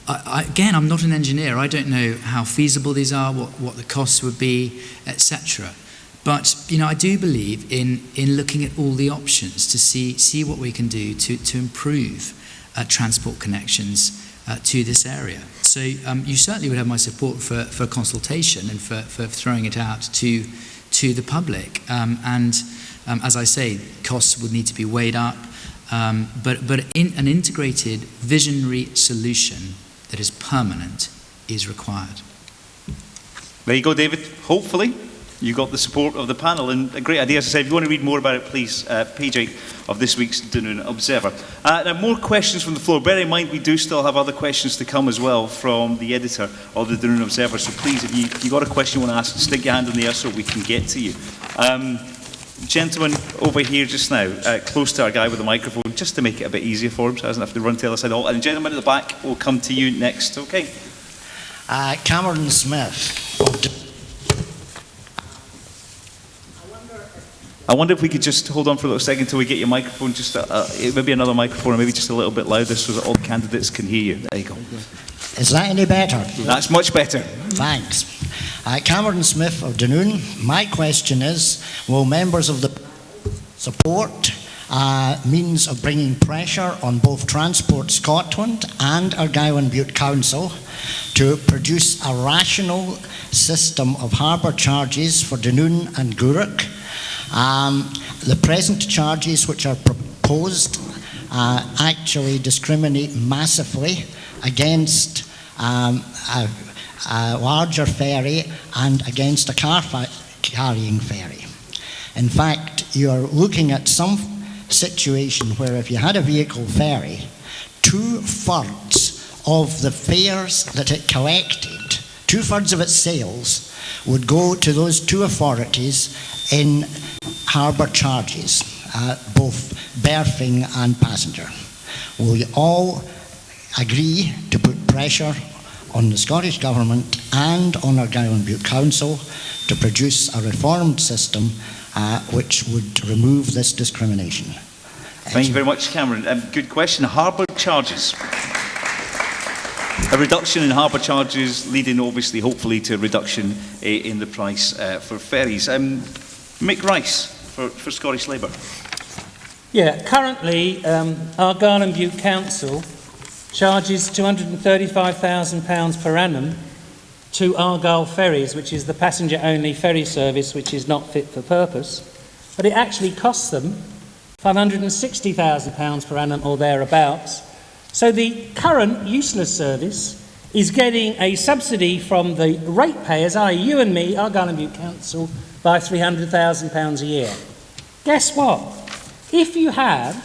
again, I'm not an engineer. I don't know how feasible these are, what the costs would be, etc. But I do believe in looking at all the options to see what we can do to improve transport connections to this area. So you certainly would have my support for consultation and for throwing it out to the public. As I say, costs would need to be weighed up, but an integrated, visionary solution that is permanent is required. There you go, David. Hopefully, you got the support of the panel, and a great idea. As I said, if you want to read more about it, please, page 8 of this week's Dunoon Observer. Now, more questions from the floor. Bear in mind, we do still have other questions to come as well from the editor of the Dunoon Observer, so please, if you've got a question you want to ask, stick your hand in the air so we can get to you. Gentleman over here just now, close to our guy with the microphone, just to make it a bit easier for him, so he doesn't have to run to the other side. And gentleman at the back will come to you next, okay? Cameron Smith. I wonder if we could just hold on for a little second until we get your microphone, just maybe another microphone, or maybe just a little bit louder so that all the candidates can hear you. There you go. Is that any better? That's much better. Thanks. Cameron Smith of Dunoon. My question is, will members of the support means of bringing pressure on both Transport Scotland and Argyll and Bute Council to produce a rational system of harbour charges for Dunoon and Gourock? The present charges which are proposed actually discriminate massively against a larger ferry and against a car-carrying ferry. In fact, you're looking at some situation where if you had a vehicle ferry, 2/3 of the fares that it collected, 2/3 of its sales would go to those two authorities in harbour charges, both berthing and passenger. Will you all agree to put pressure on the Scottish Government and on Argyll and Bute Council to produce a reformed system which would remove this discrimination? Thank you very much, Cameron. Good question. Harbour charges. A reduction in harbour charges leading, obviously, hopefully, to a reduction in the price for ferries. Mick Rice for Scottish Labour. Yeah, currently Argyll and Bute Council charges £235,000 per annum to Argyll Ferries, which is the passenger-only ferry service which is not fit for purpose. But it actually costs them £560,000 per annum or thereabouts. So the current useless service is getting a subsidy from the ratepayers, i.e. you and me, Argyll and Bute Council, by £300,000 a year. Guess what? If you have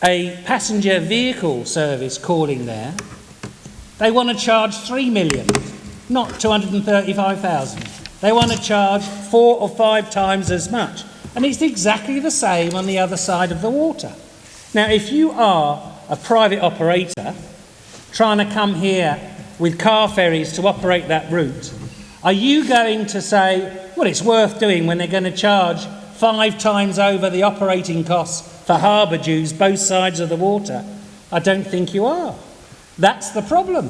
a passenger vehicle service calling there, they want to charge 3 million, not 235,000. They want to charge 4 or 5 times as much. And it's exactly the same on the other side of the water. Now, if you are a private operator trying to come here with car ferries to operate that route, are you going to say, well, it's worth doing when they're going to charge 5 times over the operating costs for harbour dues both sides of the water? I don't think you are. That's the problem.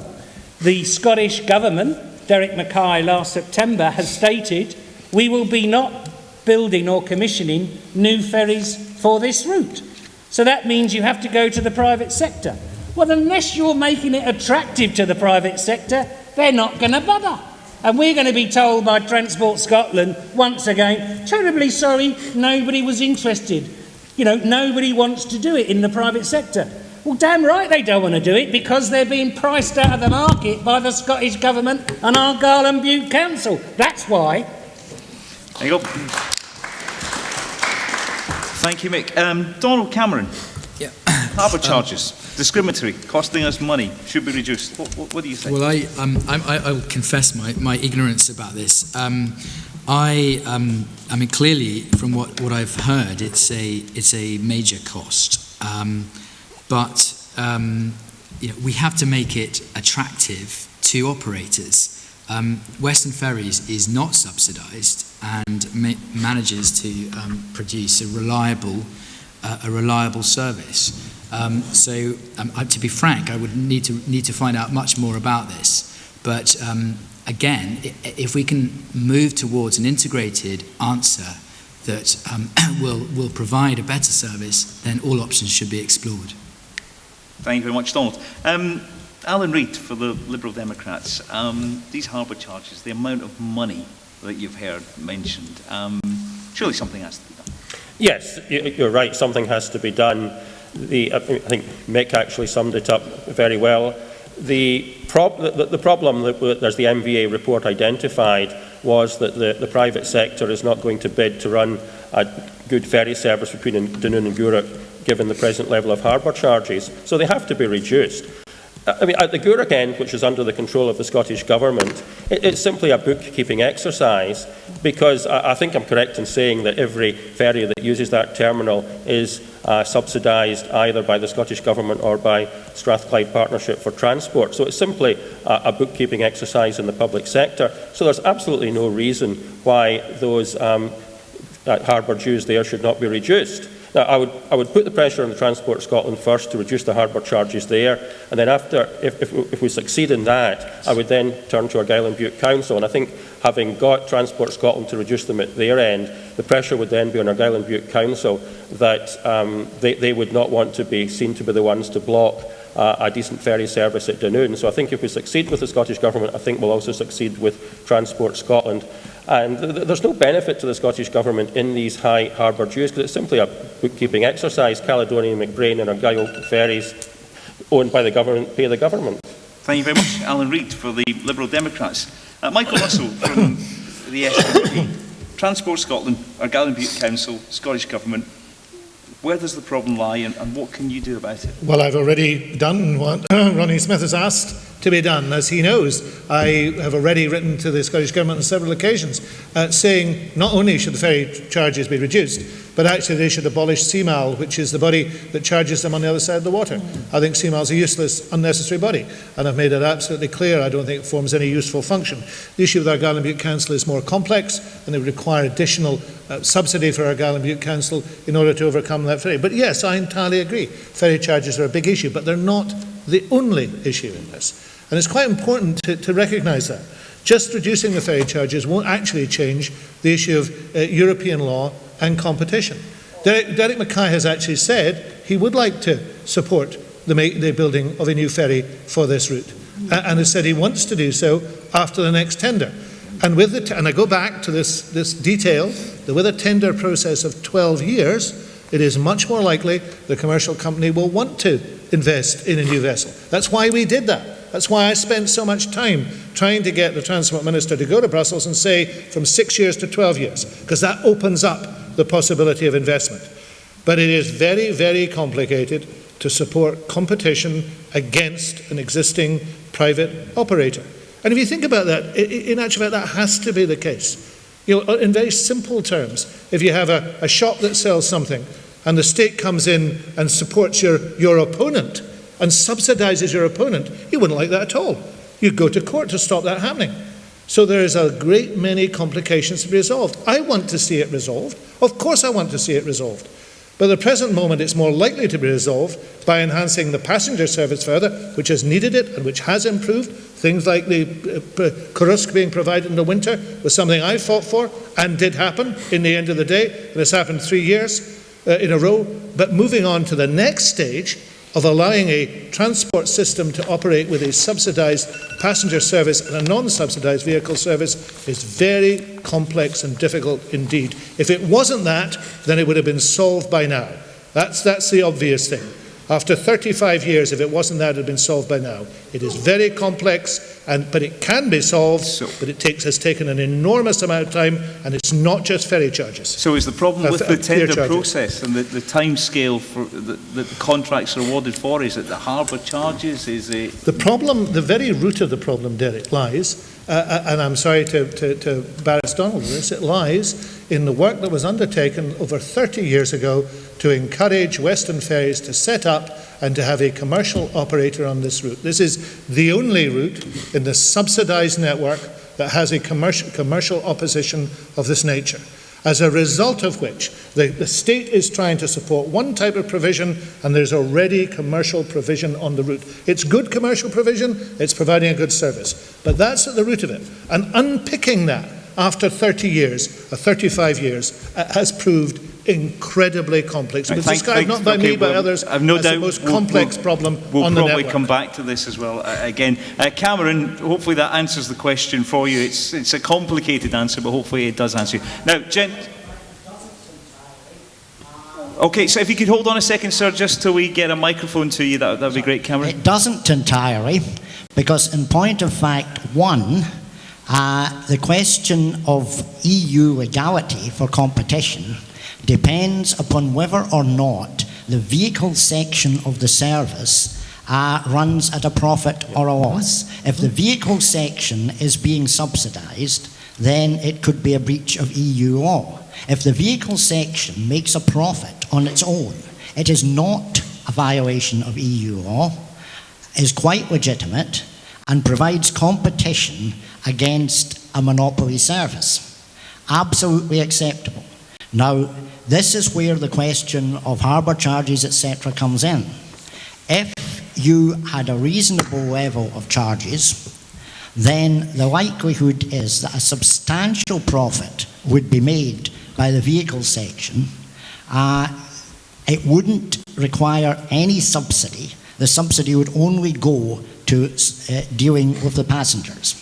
The Scottish Government, Derek Mackay last September, has stated we will be not building or commissioning new ferries for this route. So that means you have to go to the private sector. Well, unless you're making it attractive to the private sector, they're not going to bother. And we're going to be told by Transport Scotland, once again, terribly sorry, nobody was interested. You know, nobody wants to do it in the private sector. Well, damn right they don't want to do it, because they're being priced out of the market by the Scottish Government and Argyll and Bute Council. That's why. There you go. Thank you, Mick. Donald Cameron. Yeah. Harbour charges, discriminatory, costing us money, should be reduced. What do you think? Well, I will confess my ignorance about this. I mean, clearly, from what I've heard, it's a major cost. But you know, we have to make it attractive to operators. Western Ferries is not subsidised and manages to produce a reliable service. So, to be frank, I would need to find out much more about this. But again, if we can move towards an integrated answer that will provide a better service, then all options should be explored. Thank you very much, Donald. Alan Reid for the Liberal Democrats. These harbour charges, the amount of money that you've heard mentioned, surely something has to be done. Yes, you're right, something has to be done. I think Mick actually summed it up very well. The problem that there's the MVA report identified was that the private sector is not going to bid to run a good ferry service between Dunoon and Gourock, given the present level of harbour charges. So they have to be reduced. I mean, at the Gourock end, which is under the control of the Scottish Government, it's simply a bookkeeping exercise, because I think I'm correct in saying that every ferry that uses that terminal is subsidised either by the Scottish Government or by Strathclyde Partnership for Transport. So it's simply a bookkeeping exercise in the public sector. So there's absolutely no reason why those harbour dues there should not be reduced. Now, I would put the pressure on the Transport Scotland first to reduce the harbour charges there, and then after, if we succeed in that, I would then turn to Argyll and Bute Council, and I think having got Transport Scotland to reduce them at their end, the pressure would then be on Argyll and Bute Council that they would not want to be seen to be the ones to block a decent ferry service at Dunoon. So I think if we succeed with the Scottish Government, I think we'll also succeed with Transport Scotland. And there's no benefit to the Scottish Government in these high harbour dues, because it's simply a bookkeeping exercise. Caledonia, McBrain and Argyll ferries owned by the government pay the government. Thank you very much, Alan Reid, for the Liberal Democrats. Michael Russell from the SNP. Transport Scotland, Argyll and Bute Council, Scottish Government. Where does the problem lie, and what can you do about it? Well, I've already done what Ronnie Smith has asked to be done. As he knows, I have already written to the Scottish Government on several occasions saying not only should the ferry charges be reduced, but actually they should abolish CMAL, which is the body that charges them on the other side of the water. I think CMAL is a useless, unnecessary body, and I've made it absolutely clear I don't think it forms any useful function. The issue with Argyll and Bute Council is more complex, and it would require additional subsidy for Argyll and Bute Council in order to overcome that ferry. But yes, I entirely agree. Ferry charges are a big issue, but they're not the only issue in this. And it's quite important to recognise that. Just reducing the ferry charges won't actually change the issue of European law and competition. Derek Mackay has actually said he would like to support the building of a new ferry for this route, and has said he wants to do so after the next tender. And and I go back to this detail, that with a tender process of 12 years, it is much more likely the commercial company will want to invest in a new vessel. That's why we did that. That's why I spent so much time trying to get the Transport Minister to go to Brussels and say from 6 years to 12 years, because that opens up the possibility of investment. But it is very, very complicated to support competition against an existing private operator. And if you think about that, in actual fact, that has to be the case. You know, in very simple terms, if you have a shop that sells something and the state comes in and supports your opponent and subsidises your opponent, you wouldn't like that at all. You'd go to court to stop that happening. So there is a great many complications to be resolved. I want to see it resolved. Of course I want to see it resolved. But at the present moment, it's more likely to be resolved by enhancing the passenger service further, which has needed it and which has improved. Things like the Kursk being provided in the winter was something I fought for and did happen in the end of the day. And it's happened 3 years in a row. But moving on to the next stage of allowing a transport system to operate with a subsidised passenger service and a non-subsidised vehicle service is very complex and difficult indeed. If it wasn't that, then it would have been solved by now. That's the obvious thing. After 35 years, if it wasn't that, it had been solved by now. It is very complex, but it can be solved, but it has taken an enormous amount of time, and it's not just ferry charges. So is the problem with the tender process and the time scale that the contracts are awarded for, is it the harbour charges? Is it... The problem, the very root of the problem, Derek, lies, and I'm sorry to embarrass Donald with this, it lies in the work that was undertaken over 30 years ago to encourage Western Ferries to set up and to have a commercial operator on this route. This is the only route in the subsidised network that has a commercial opposition of this nature. As a result of which, the state is trying to support one type of provision, and there's already commercial provision on the route. It's good commercial provision, it's providing a good service. But that's at the root of it. And unpicking that after 30 years, or 35 years, has proved incredibly complex. It was described not by me, by others, as the most complex problem on the network. We'll probably come back to this as well again. Cameron, hopefully that answers the question for you. It's a complicated answer, but hopefully it does answer you. Now, okay, so if you could hold on a second, sir, just till we get a microphone to you, that would be great, Cameron. It doesn't entirely, because in point of fact, one, The question of EU legality for competition depends upon whether or not the vehicle section of the service runs at a profit or a loss. If the vehicle section is being subsidised, then it could be a breach of EU law. If the vehicle section makes a profit on its own, it is not a violation of EU law, is quite legitimate, and provides competition against a monopoly service. Absolutely acceptable. Now, this is where the question of harbour charges, etc. comes in. If you had a reasonable level of charges, then the likelihood is that a substantial profit would be made by the vehicle section. It wouldn't require any subsidy. The subsidy would only go to dealing with the passengers.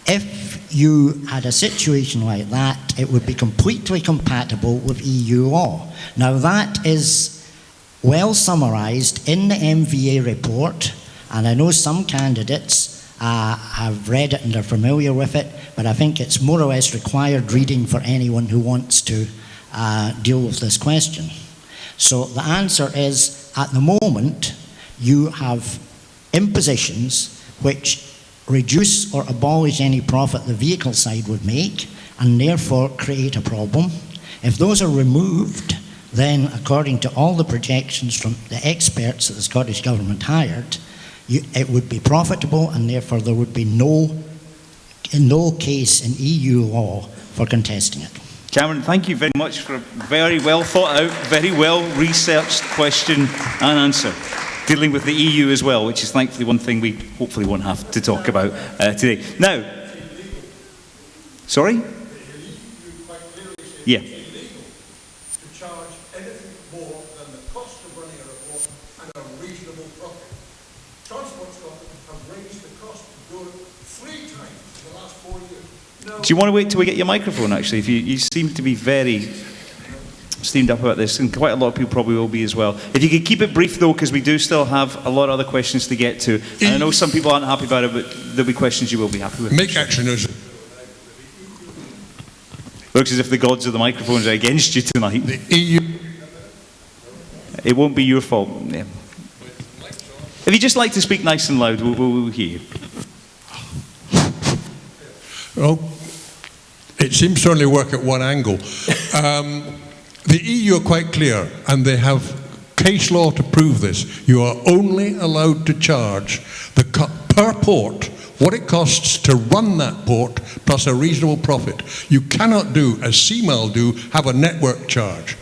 If you had a situation like that, it would be completely compatible with EU law. Now, that is well summarised in the MVA report, and I know some candidates have read it and are familiar with it, but I think it's more or less required reading for anyone who wants to deal with this question. So the answer is, at the moment, you have impositions which reduce or abolish any profit the vehicle side would make, and therefore create a problem. If those are removed, then according to all the projections from the experts that the Scottish Government hired, it would be profitable, and therefore there would be no case in EU law for contesting it. Cameron, thank you very much for a very well thought out, very well researched question and answer, dealing with the EU as well, which is thankfully one thing we hopefully won't have to talk about today. Now, sorry? Yeah. Do you want to wait till we get your microphone, actually? If you seem to be very steamed up about this, and quite a lot of people probably will be as well. If you could keep it brief, though, because we do still have a lot of other questions to get to. And I know some people aren't happy about it, but there'll be questions you will be happy with. Mick actually knows it. Looks as if the gods of the microphones are against you tonight. The EU... It won't be your fault. Yeah. If you just like to speak nice and loud, we'll hear you. Well, it seems to only work at one angle. The EU are quite clear, and they have case law to prove this. You are only allowed to charge per port what it costs to run that port plus a reasonable profit. You cannot do, as CMAL do, have a network charge,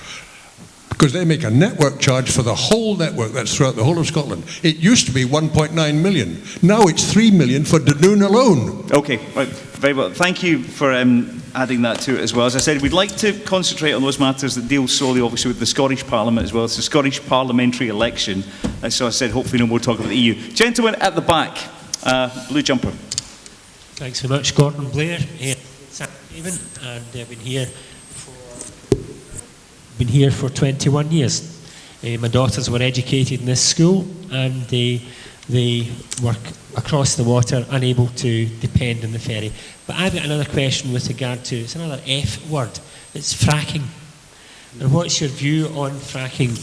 because they make a network charge for the whole network that's throughout the whole of Scotland. It used to be 1.9 million. Now it's 3 million for Dunoon alone. Okay, right, very well. Thank you for adding that to it as well. As I said, we'd like to concentrate on those matters that deal solely, obviously, with the Scottish Parliament as well. It's the Scottish Parliamentary election. So I said, hopefully no more talk about the EU. Gentleman at the back, blue jumper. Thanks very much, Gordon Blair, here in Sandhaven, and I've been here for 21 years. My daughters were educated in this school, and they were across the water, unable to depend on the ferry. But I've got another question with regard to, it's another F word, it's fracking. And what's your view on fracking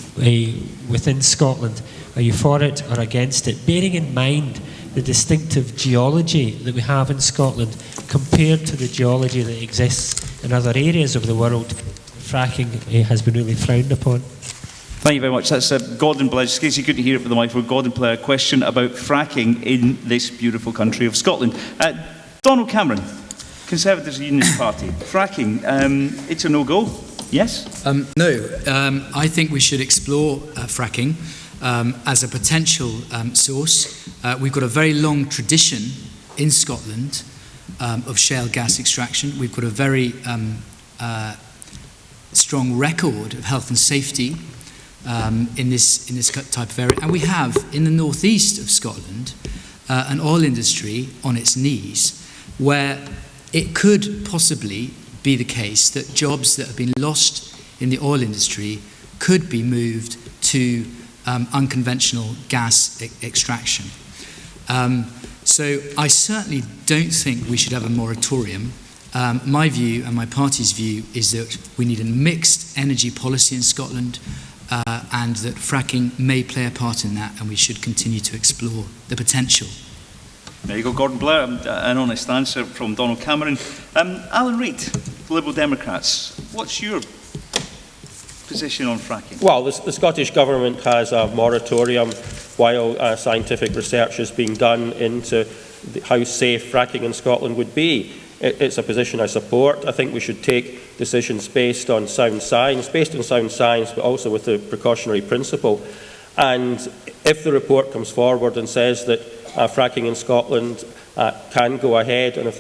within Scotland? Are you for it or against it? Bearing in mind the distinctive geology that we have in Scotland compared to the geology that exists in other areas of the world, fracking has been really frowned upon. Thank you very much. That's Gordon Blair. Just in case you couldn't hear it for the microphone, Gordon Blair, a question about fracking in this beautiful country of Scotland. Donald Cameron, Conservative Unionist Party. Fracking, it's a no-go, yes? No. I think we should explore fracking as a potential source. We've got a very long tradition in Scotland of shale gas extraction. We've got a very strong record of health and safety in this type of area. And we have, in the northeast of Scotland, an oil industry on its knees, where it could possibly be the case that jobs that have been lost in the oil industry could be moved to unconventional gas extraction. So I certainly don't think we should have a moratorium. My view and my party's view is that we need a mixed energy policy in Scotland, and that fracking may play a part in that, and we should continue to explore the potential. There you go, Gordon Blair, an honest answer from Donald Cameron. Alan Reid, the Liberal Democrats, what's your position on fracking? Well, the Scottish Government has a moratorium while scientific research is being done into how safe fracking in Scotland would be. It's a position I support. I think we should take decisions based on sound science, but also with the precautionary principle. And if the report comes forward and says that fracking in Scotland can go ahead, and if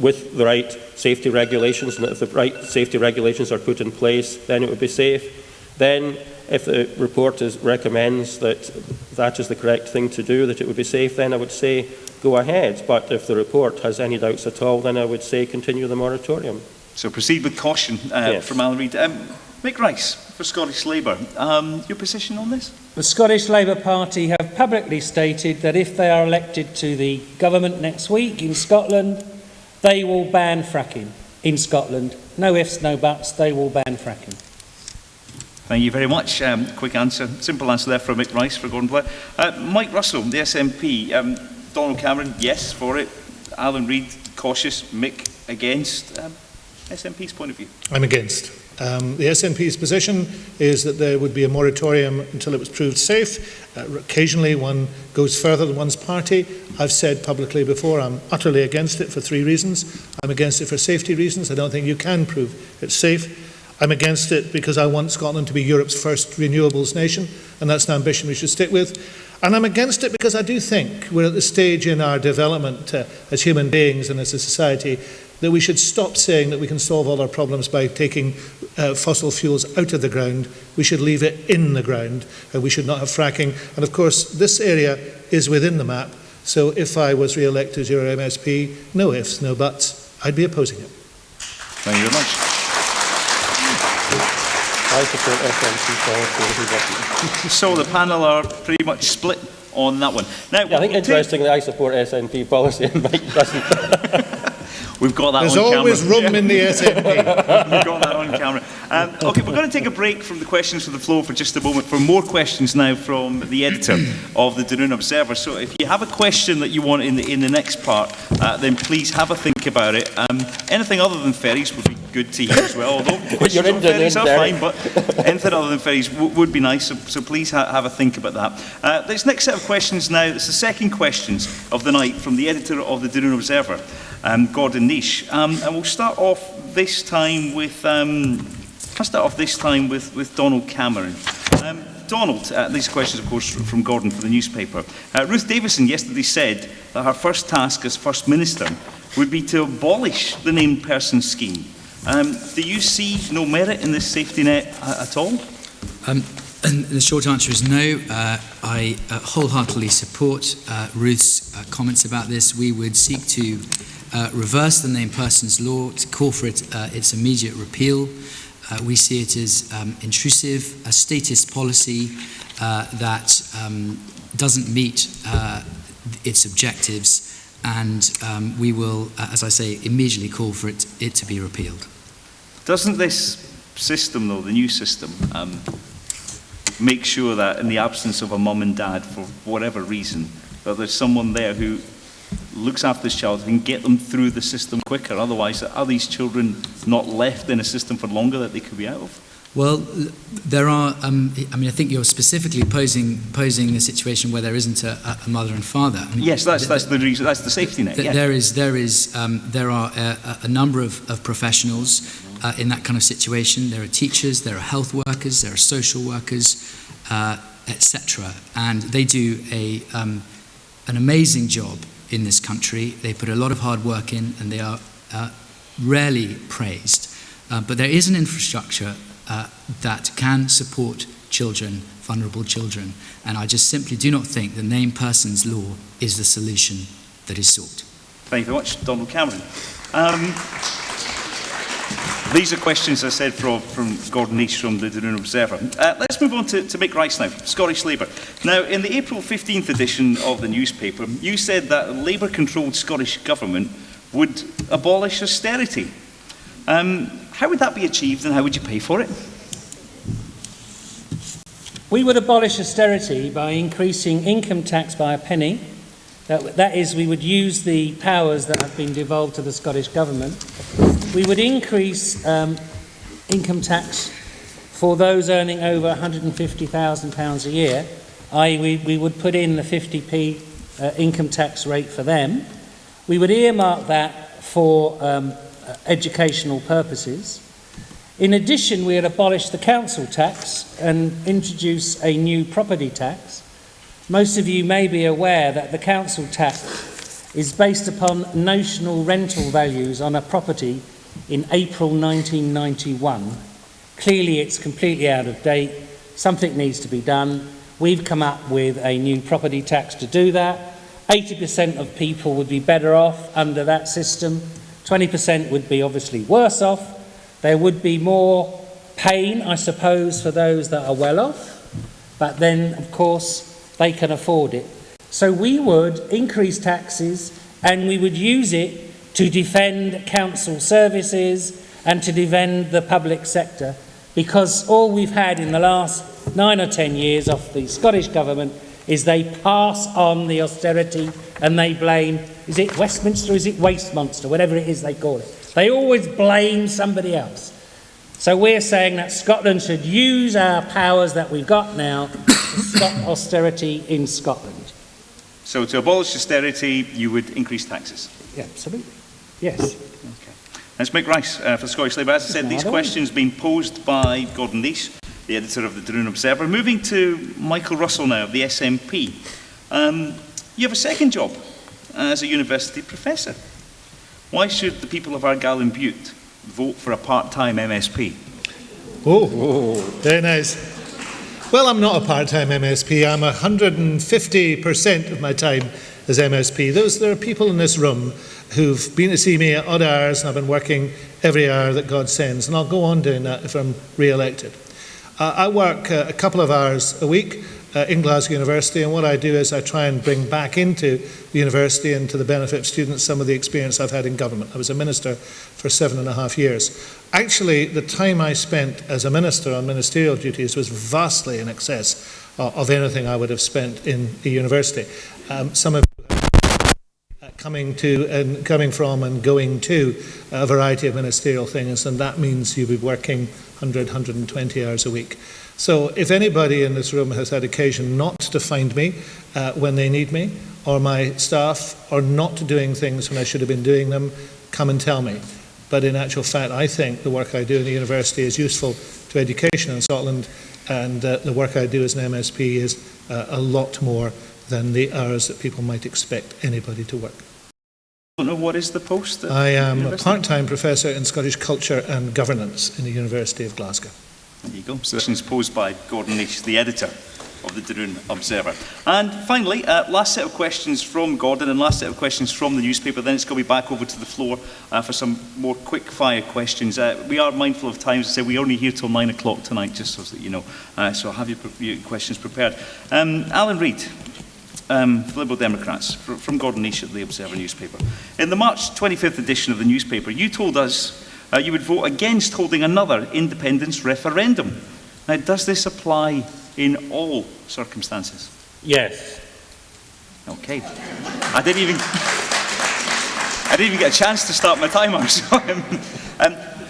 with the right safety regulations, and if the right safety regulations are put in place, then it would be safe. Then, if the report recommends that that is the correct thing to do, that it would be safe, then I would say go ahead. But if the report has any doubts at all, then I would say continue the moratorium. So proceed with caution, Yes. from Alan Reid. Mick Rice for Scottish Labour. Your position on this? The Scottish Labour Party have publicly stated that if they are elected to the government next week in Scotland, they will ban fracking in Scotland. No ifs, no buts, they will ban fracking. Thank you very much. Quick answer, simple answer there from Mick Rice for Gordon Blair. Mike Russell, the SNP. Donald Cameron, yes for it. Alan Reid, cautious. Mick, against. SNP's point of view? I'm against. The SNP's position is that there would be a moratorium until it was proved safe. Occasionally one goes further than one's party. I've said publicly before I'm utterly against it for 3 reasons. I'm against it for safety reasons. I don't think you can prove it's safe. I'm against it because I want Scotland to be Europe's first renewables nation, and that's an ambition we should stick with. And I'm against it because I do think we're at the stage in our development as human beings and as a society that we should stop saying that we can solve all our problems by taking fossil fuels out of the ground. We should leave it in the ground. We should not have fracking. And of course, this area is within the map. So if I was re-elected as your MSP, no ifs, no buts, I'd be opposing it. Thank you very much. I support SNP policy. So the panel are pretty much split on that one. Now, I think interestingly, I support SNP policy and Mike doesn't. We've got that There's on camera. always room in the SNP. We've got that on camera. Okay, we're going to take a break from the questions from the floor for just a moment for more questions now from the editor of the Dunoon Observer. So if you have a question that you want in the next part, then please have a think about it. Anything other than ferries would be good to hear as well, although You're in ferries Dunoon, are fine, but anything other than ferries would be nice, so please have a think about that. This next set of questions now, it's the second questions of the night from the editor of the Dunoon Observer, Gordon Nish, and we'll start off this time with Donald Cameron. Donald, these questions, of course, from Gordon for the newspaper. Ruth Davison yesterday said that her first task as First Minister would be to abolish the named person scheme. Do you see no merit in this safety net at all? And the short answer is no. I wholeheartedly support Ruth's comments about this. We would seek to reverse the named persons law, to call for its immediate repeal. We see it as intrusive, a statist policy that doesn't meet its objectives, and we will, as I say, immediately call for it to be repealed. Doesn't this system, though, the new system, make sure that in the absence of a mum and dad, for whatever reason, that there's someone there who looks after this child and get them through the system quicker? Otherwise, are these children not left in a system for longer that they could be out of? Well, there are. I think you're specifically posing the situation where there isn't a mother and father. Yes, that's the reason. That's the safety net. Yeah. There are a number of professionals in that kind of situation. There are teachers, there are health workers, there are social workers, etc. And they do an amazing job in this country. They put a lot of hard work in, and they are rarely praised. But there is an infrastructure that can support children, vulnerable children, and I just simply do not think the named persons law is the solution that is sought. Thank you very much, Donald Cameron. These are questions, I said, from Gordon Nish from the Dunoon Observer. Let's move on to Mick Rice now, Scottish Labour. Now, in the April 15th edition of the newspaper, you said that a Labour-controlled Scottish Government would abolish austerity. How would that be achieved and how would you pay for it? We would abolish austerity by increasing income tax by a penny. That is, we would use the powers that have been devolved to the Scottish Government. We would increase income tax for those earning over £150,000 a year, i.e. we would put in the 50p income tax rate for them. We would earmark that for educational purposes. In addition, we would abolish the council tax and introduce a new property tax. Most of you may be aware that the council tax is based upon notional rental values on a property in April 1991. Clearly, it's completely out of date. Something needs to be done. We've come up with a new property tax to do that. 80% of people would be better off under that system. 20% would be obviously worse off. There would be more pain, I suppose, for those that are well off. But then, of course, they can afford it. So we would increase taxes and we would use it to defend council services and to defend the public sector, because all we've had in the last 9 or 10 years of the Scottish Government is they pass on the austerity and they blame, is it Westminster or is it Wastemonster, whatever it is they call it. They always blame somebody else. So we're saying that Scotland should use our powers that we've got now to stop austerity in Scotland. So to abolish austerity, you would increase taxes? Yeah, absolutely. Yes. Okay. That's Mick Rice for Scottish Labour. As I said, these questions being posed by Gordon Nish, the editor of the Dunoon Observer. Moving to Michael Russell now of the SNP. You have a second job as a university professor. Why should the people of Argyll and Bute vote for a part-time MSP? Oh, very nice. Well, I'm not a part-time MSP. I'm 150% of my time as MSP. There are people in this room who've been to see me at odd hours, and I've been working every hour that God sends, and I'll go on doing that if I'm re-elected. I work a couple of hours a week in Glasgow University, and what I do is I try and bring back into the university and to the benefit of students some of the experience I've had in government. I was a minister for 7.5 years. Actually, the time I spent as a minister on ministerial duties was vastly in excess of anything I would have spent in the university. Some of you coming from and going to a variety of ministerial things, and that means you'll be working 100, 120 hours a week. So if anybody in this room has had occasion not to find me when they need me, or my staff are not doing things when I should have been doing them, come and tell me. But in actual fact, I think the work I do in the university is useful to education in Scotland, and the work I do as an MSP is a lot more than the hours that people might expect anybody to work. I don't know, what is the post? I am a part-time professor in Scottish culture and governance in the University of Glasgow. There you go. So questions posed by Gordon Nish, the editor of the Dunoon Observer. And finally, last set of questions from Gordon and last set of questions from the newspaper. Then it's going to be back over to the floor for some more quick-fire questions. We are mindful of time. As I say, we're only here till 9 o'clock tonight, just so that you know. So have your questions prepared. Alan Reid, Liberal Democrats, from Gordon Nish at the Observer newspaper. In the March 25th edition of the newspaper, you told us you would vote against holding another independence referendum. Now, does this apply in all circumstances? Yes. Okay. I didn't even get a chance to start my timer. So,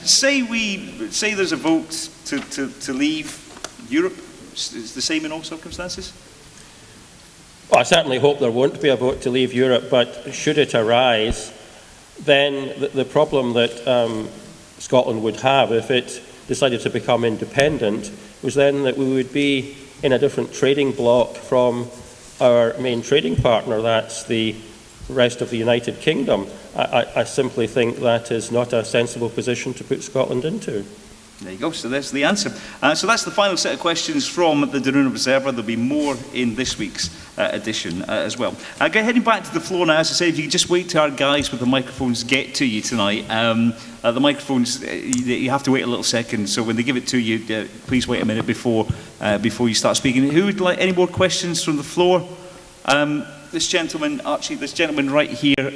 say there's a vote to leave Europe. Is the same in all circumstances? Well, I certainly hope there won't be a vote to leave Europe, but should it arise, then the problem that Scotland would have if it decided to become independent was then that we would be in a different trading bloc from our main trading partner, that's the rest of the United Kingdom. I simply think that is not a sensible position to put Scotland into. There you go, so there's the answer. So that's the final set of questions from the Dunoon Observer. There'll be more in this week's edition as well. Heading back to the floor now, as I say, if you could just wait till our guys with the microphones get to you tonight. The microphones, you have to wait a little second, so when they give it to you, please wait a minute before you start speaking. Who would like any more questions from the floor? This gentleman, Archie, this gentleman right here.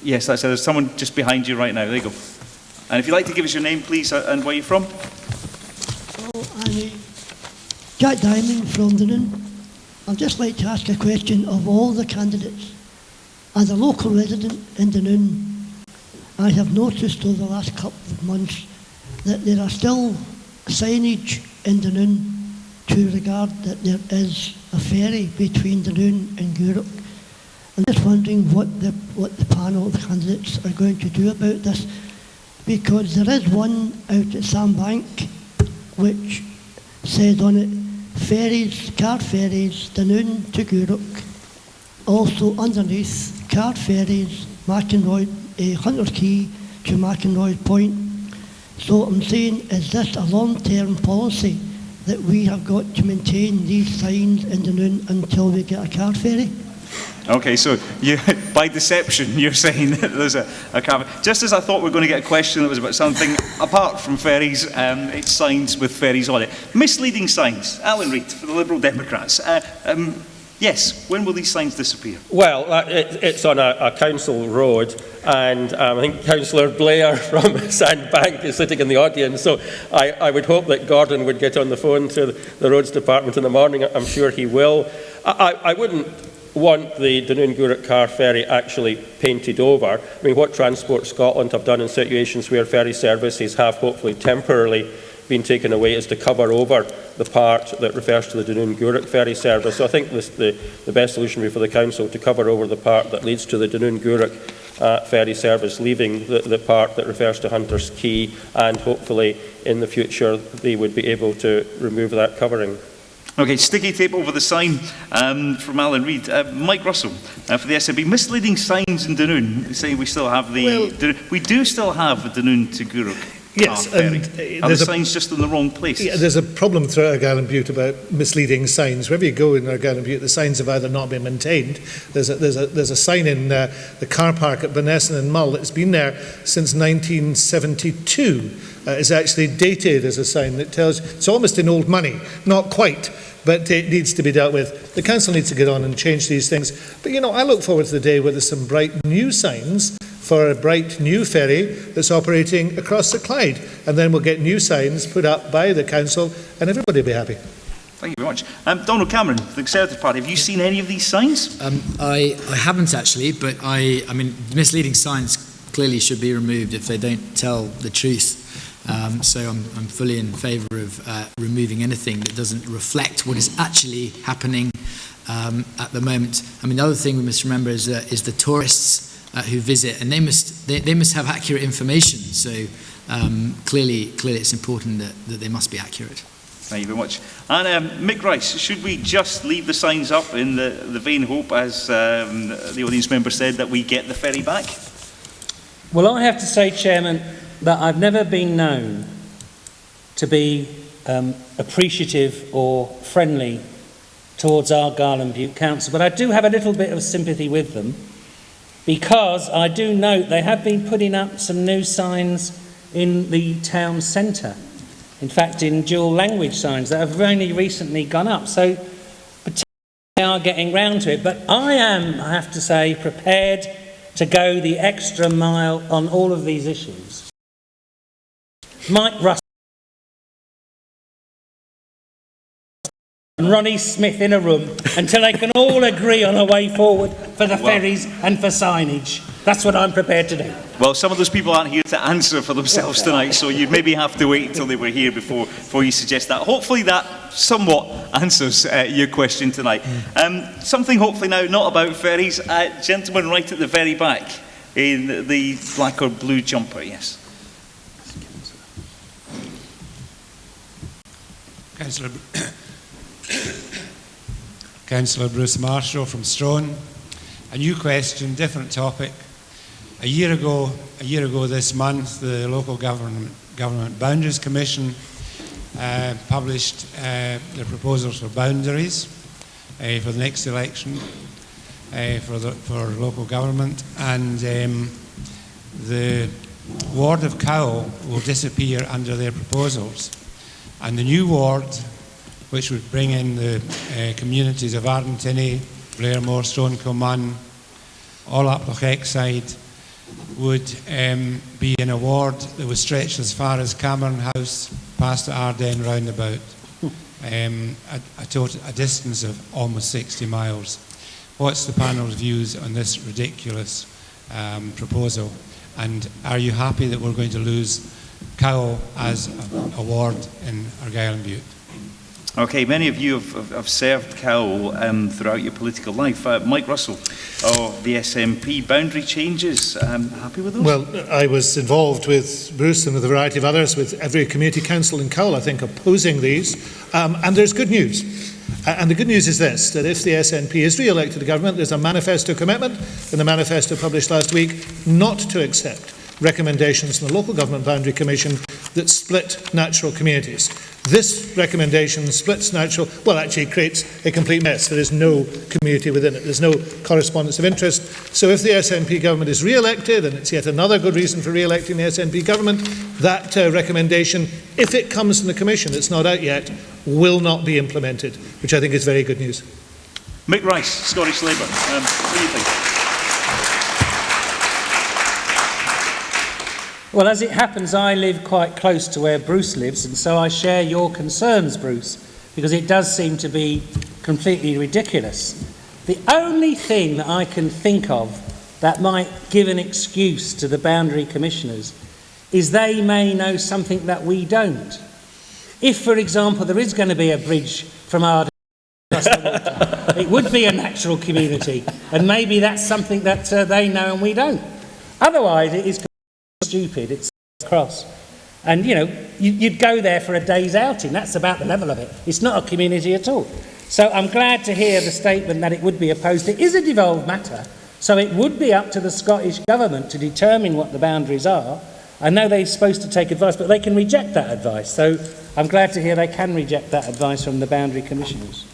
Yes, there's someone just behind you right now. There you go. And if you'd like to give us your name, please, and where you're from. I'm Jack Diamond from Dunoon. I'd just like to ask a question of all the candidates. As a local resident in Dunoon, I have noticed over the last couple of months that there are still signage in Dunoon to regard that there is a ferry between Dunoon and Gourock. I'm just wondering what the panel of candidates are going to do about this, because there is one out at Sandbank which says on it, ferries, car ferries, Dunoon to Gourock. Also underneath, car ferries, Hunters Quay to McInroy Point. So I'm saying, is this a long-term policy that we have got to maintain these signs in Dunoon until we get a car ferry? Okay, so by deception, you're saying that there's a car. Just as I thought we were going to get a question that was about something apart from ferries, it's signs with ferries on it. Misleading signs. Alan Reid for the Liberal Democrats. Yes, when will these signs disappear? Well, it's on a council road, and I think Councillor Blair from Sandbank is sitting in the audience, so I would hope that Gordon would get on the phone to the Roads Department in the morning. I'm sure he will. I wouldn't want the Dunoon-Gourock car ferry actually painted over. I mean, what Transport Scotland have done in situations where ferry services have hopefully temporarily been taken away is to cover over the part that refers to the Dunoon-Gourock ferry service. So I think the best solution would be for the council to cover over the part that leads to the Dunoon-Gourock ferry service, leaving the part that refers to Hunters Quay, and hopefully in the future they would be able to remove that covering. Okay, sticky tape over the sign from Alan Reid. Mike Russell for the SNP. Misleading signs in Dunoon, saying we still have we do still have the Dunoon to Gourock. Yes, and are the signs just in the wrong place? Yeah, there's a problem throughout Argyll and Bute about misleading signs. Wherever you go in Argyll and Bute, the signs have either not been maintained. There's a sign in the car park at Benesson and Mull that's been there since 1972. It's actually dated as a sign that tells, it's almost in old money, not quite, but it needs to be dealt with. The council needs to get on and change these things. But you know, I look forward to the day where there's some bright new signs for a bright new ferry that's operating across the Clyde. And then we'll get new signs put up by the council and everybody will be happy. Thank you very much. Donald Cameron, the Conservative Party, have you seen any of these signs? I haven't actually, but I mean, misleading signs clearly should be removed if they don't tell the truth. So I'm fully in favour of removing anything that doesn't reflect what is actually happening at the moment. I mean, the other thing we must remember is the tourists who visit, and they must have accurate information. So clearly it's important that they must be accurate. Thank you very much. And Mick Rice, should we just leave the signs up in the vain hope, as the audience member said, that we get the ferry back? Well, I have to say, Chairman, that I've never been known to be appreciative or friendly towards Argyll and Bute Council, but I do have a little bit of sympathy with them, because I do note they have been putting up some new signs in the town centre. In fact, in dual language signs that have only recently gone up. So they are getting round to it. But I am, I have to say, prepared to go the extra mile on all of these issues. Mike Russell and Ronnie Smith in a room until they can all agree on a way forward for the ferries and for signage. That's what I'm prepared to do. Well, some of those people aren't here to answer for themselves tonight, so you'd maybe have to wait until they were here before you suggest that. Hopefully that somewhat answers your question tonight. Something hopefully now not about ferries. Gentleman right at the very back in the black or blue jumper, yes. Councillor Bruce Marshall from Strone. A new question, different topic. A year ago, a year ago this month, the Local Government Boundaries Commission published their proposals for boundaries for the next election for local government, and the ward of Cowell will disappear under their proposals, and the new ward, which would bring in the communities of Ardentiny, Blairmore, Stonecommun, all up Loch Exide, would be in a ward that was stretched as far as Cameron House past the Ardennes roundabout, a distance of almost 60 miles. What's the panel's views on this ridiculous proposal? And are you happy that we're going to lose Cowell as a ward in Argyll and Bute? Okay, many of you have served Cowell throughout your political life. Mike Russell of the SNP, boundary changes, happy with those? Well, I was involved with Bruce and with a variety of others, with every community council in Cowell, I think, opposing these. And there's good news. And the good news is this, that if the SNP is re-elected to government, there's a manifesto commitment in the manifesto published last week not to accept recommendations from the Local Government Boundary Commission that split natural communities. This recommendation splits natural, well, actually creates a complete mess. There is no community within it. There's no correspondence of interest. So if the SNP government is re-elected, and it's yet another good reason for re-electing the SNP government, that recommendation, if it comes from the Commission, it's not out yet, will not be implemented, which I think is very good news. Mick Rice, Scottish Labour. What do you think? Well, as it happens, I live quite close to where Bruce lives, and so I share your concerns, Bruce, because it does seem to be completely ridiculous. The only thing that I can think of that might give an excuse to the boundary commissioners is they may know something that we don't. If, for example, there is going to be a bridge from Arden across the water, it would be a natural community, and maybe that's something that they know and we don't. Otherwise, it is stupid, it's cross. And, you know, you'd go there for a day's outing. That's about the level of it. It's not a community at all. So I'm glad to hear the statement that it would be opposed. It is a devolved matter, so it would be up to the Scottish Government to determine what the boundaries are. I know they're supposed to take advice, but they can reject that advice. So I'm glad to hear they can reject that advice from the boundary commissioners.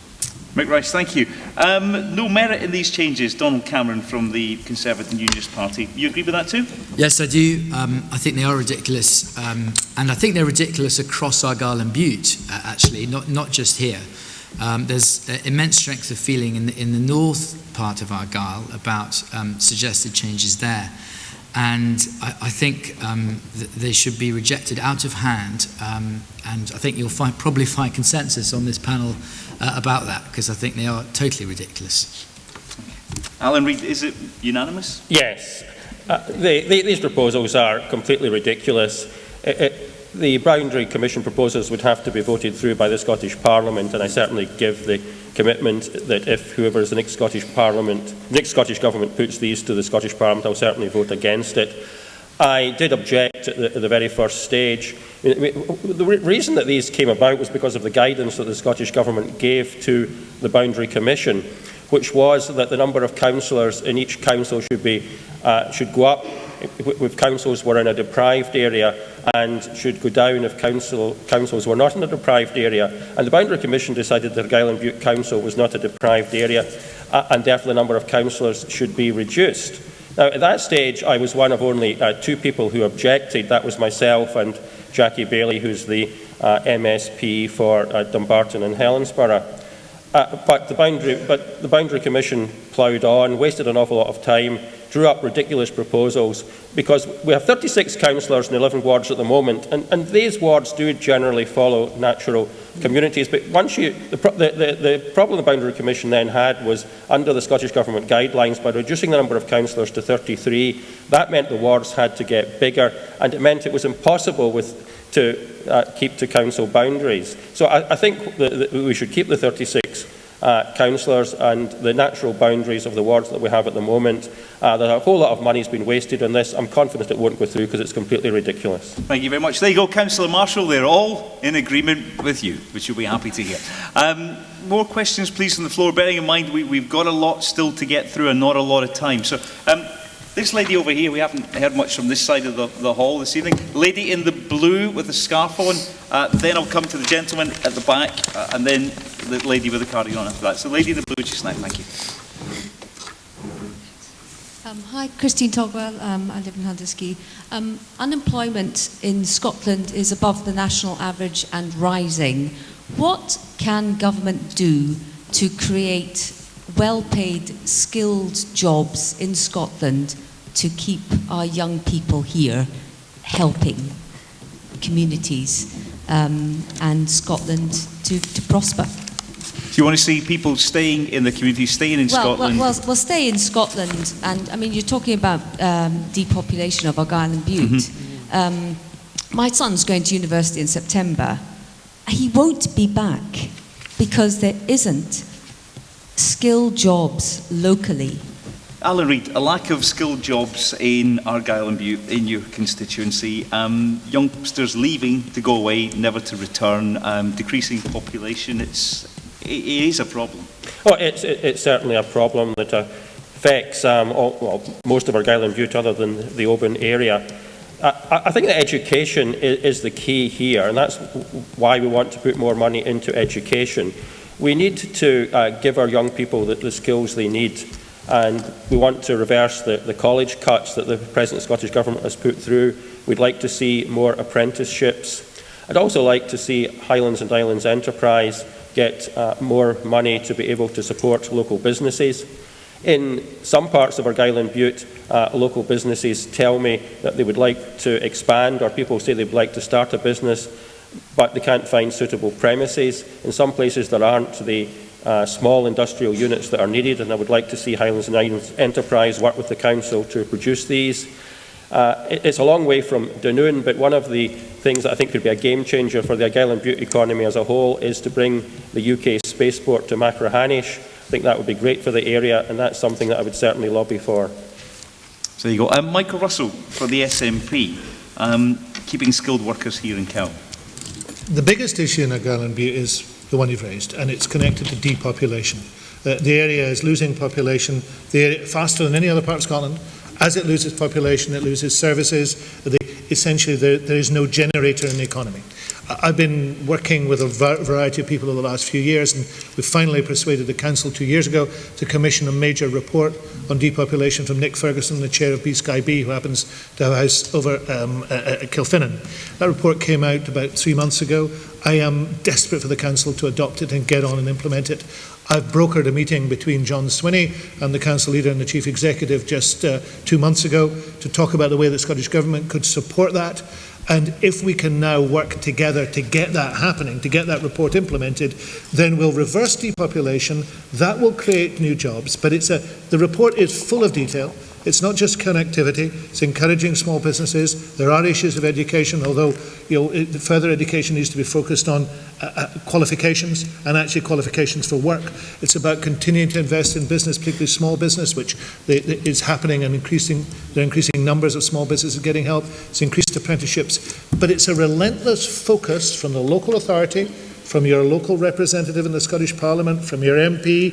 Mick Rice, thank you. No merit in these changes. Donald Cameron from the Conservative and Unionist Party. You agree with that too? Yes, I do. I think they are ridiculous. And I think they're ridiculous across Argyll and Bute, actually, not just here. There's immense strength of feeling in the north part of Argyll about suggested changes there. And I think they should be rejected out of hand. And I think you'll probably find consensus on this panel about that, because I think they are totally ridiculous. Alan Reid, is it unanimous? Yes. These proposals are completely ridiculous. The Boundary Commission proposals would have to be voted through by the Scottish Parliament, and I certainly give the commitment that if whoever is the next Scottish Government puts these to the Scottish Parliament, I'll certainly vote against it. I did object at the very first stage. The reason that these came about was because of the guidance that the Scottish Government gave to the Boundary Commission, which was that the number of councillors in each council should go up if councils were in a deprived area, and should go down if councils were not in a deprived area. And the Boundary Commission decided that Argyll and Bute Council was not a deprived area, and therefore the number of councillors should be reduced. Now, at that stage, I was one of only two people who objected. That was myself and Jackie Bailey, who's the MSP for Dumbarton and Helensburgh. But the Boundary Commission ploughed on, wasted an awful lot of time, drew up ridiculous proposals, because we have 36 councillors in 11 wards at the moment, and these wards do generally follow natural communities. But once the problem the Boundary Commission then had was, under the Scottish Government guidelines, by reducing the number of councillors to 33, that meant the wards had to get bigger, and it meant it was impossible to keep to council boundaries. So I think that we should keep the 36 councillors and the natural boundaries of the wards that we have at the moment. There's a whole lot of money has been wasted on this. I'm confident it won't go through because it's completely ridiculous. Thank you very much. There you go, Councillor Marshall. They're all in agreement with you, which you'll be happy to hear. More questions, please, on the floor. Bearing in mind we've got a lot still to get through and not a lot of time. So, This lady over here, we haven't heard much from this side of the hall this evening. Lady in the blue with the scarf on. Then I'll come to the gentleman at the back, and then the lady with the cardigan on after that. So lady in the blue just now, thank you. Hi, Christine Togwell. I live in Huddersfield. Unemployment in Scotland is above the national average and rising. What can government do to create well-paid, skilled jobs in Scotland to keep our young people here, helping communities and Scotland to prosper? Do you want to see people staying in the community, staying in Scotland? Well, stay in Scotland. And, I mean, you're talking about depopulation of Argyll and Bute. My son's going to university in September. He won't be back because there isn't skilled jobs locally. Alan Reid, a lack of skilled jobs in Argyll and Bute in your constituency, youngsters leaving to go away, never to return, decreasing population, it is a problem. Oh, it's certainly a problem that affects most of Argyll and Bute other than the Oban area. I think that education is the key here, and that's why we want to put more money into education. We need to give our young people the skills they need, and we want to reverse the college cuts that the present Scottish Government has put through. We'd like to see more apprenticeships. I'd also like to see Highlands and Islands Enterprise get more money to be able to support local businesses. In some parts of Argyll and Bute, local businesses tell me that they would like to expand, or people say they'd like to start a business, but they can't find suitable premises. In some places there aren't the small industrial units that are needed, and I would like to see Highlands and Islands Enterprise work with the council to produce these. It's a long way from Dunoon, but one of the things that I think could be a game changer for the Argyll and Bute economy as a whole is to bring the UK spaceport to Machrihanish. I think that would be great for the area, and that's something that I would certainly lobby for. So there you go. Michael Russell for the SNP, keeping skilled workers here in Kells. The biggest issue in Argyll and Bute is the one you've raised, and it's connected to depopulation. The area is losing population faster than any other part of Scotland. As it loses population, it loses services. Essentially, there is no generator in the economy. I've been working with a variety of people over the last few years, and we finally persuaded the council 2 years ago to commission a major report on depopulation from Nick Ferguson, the chair of B-Sky-B, who happens to have a house over at Kilfinnan. That report came out about 3 months ago. I am desperate for the council to adopt it and get on and implement it. I've brokered a meeting between John Swinney and the council leader and the chief executive just 2 months ago to talk about the way the Scottish Government could support that. And if we can now work together to get that happening, to get that report implemented, then we'll reverse depopulation. That will create new jobs. But the report is full of detail. It's not just connectivity, it's encouraging small businesses. There are issues of education, although further education needs to be focused on qualifications, and actually qualifications for work. It's about continuing to invest in business, particularly small business, which is happening, and there are increasing numbers of small businesses getting help. It's increased apprenticeships. But it's a relentless focus from the local authority, from your local representative in the Scottish Parliament, from your MP,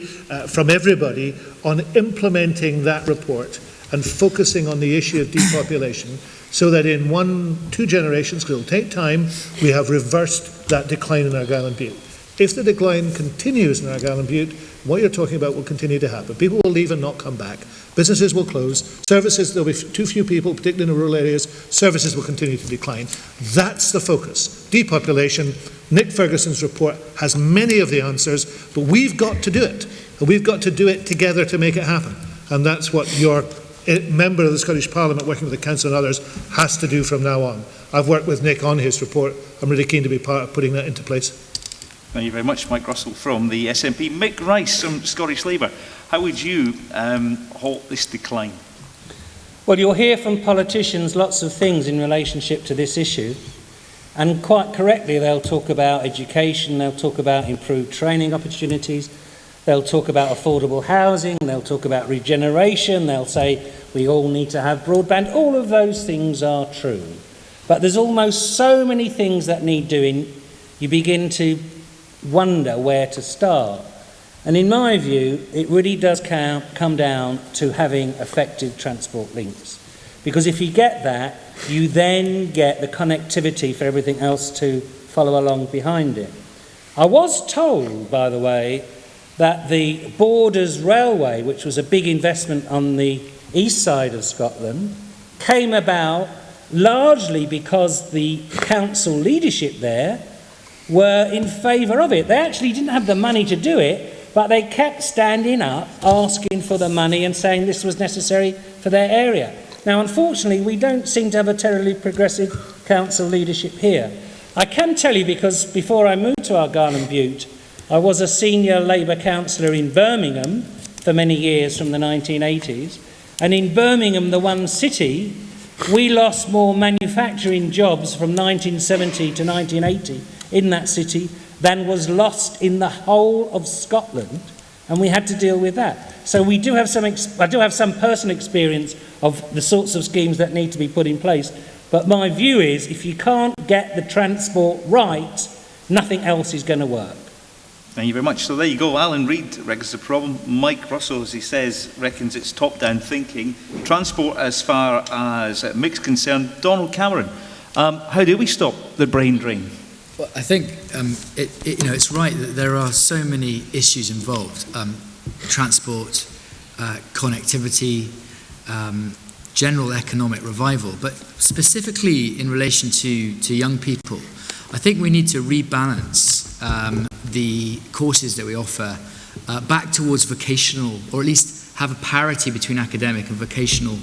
from everybody, on implementing that report and focusing on the issue of depopulation, so that in 1-2 generations, because it'll take time, we have reversed that decline in Argyll and Bute. If the decline continues in Argyll and Bute, what you're talking about will continue to happen. People will leave and not come back. Businesses will close. Services, there'll be too few people, particularly in the rural areas. Services will continue to decline. That's the focus. Depopulation. Nick Ferguson's report has many of the answers, but we've got to do it. And we've got to do it together to make it happen. And that's what your member of the Scottish Parliament, working with the Council and others, has to do from now on. I've worked with Nick on his report. I'm really keen to be part of putting that into place. Thank you very much, Mike Russell from the SNP. Mick Rice from Scottish Labour. How would you halt this decline? Well, you'll hear from politicians lots of things in relationship to this issue, and quite correctly they'll talk about education, they'll talk about improved training opportunities, they'll talk about affordable housing, they'll talk about regeneration, they'll say we all need to have broadband. All of those things are true. But there's almost so many things that need doing, you begin to wonder where to start. And in my view, it really does come down to having effective transport links. Because if you get that, you then get the connectivity for everything else to follow along behind it. I was told, by the way, that the Borders Railway, which was a big investment on the east side of Scotland, came about largely because the council leadership there were in favour of it. They actually didn't have the money to do it, but they kept standing up, asking for the money and saying this was necessary for their area. Now, unfortunately, we don't seem to have a terribly progressive council leadership here. I can tell you, because before I moved to Argyll and Bute, I was a senior Labour councillor in Birmingham for many years from the 1980s. And in Birmingham, the one city, we lost more manufacturing jobs from 1970 to 1980 in that city than was lost in the whole of Scotland. And we had to deal with that. So we do have I do have some personal experience of the sorts of schemes that need to be put in place. But my view is, if you can't get the transport right, nothing else is going to work. Thank you very much. So there you go. Alan Reid reckons the problem. Mike Russell, as he says, reckons it's top-down thinking. Transport, as far as Mick's concerned. Donald Cameron, how do we stop the brain drain? Well, I think it's right that there are so many issues involved. Transport, connectivity, general economic revival, but specifically in relation to young people, I think we need to rebalance the courses that we offer back towards vocational, or at least have a parity between academic and vocational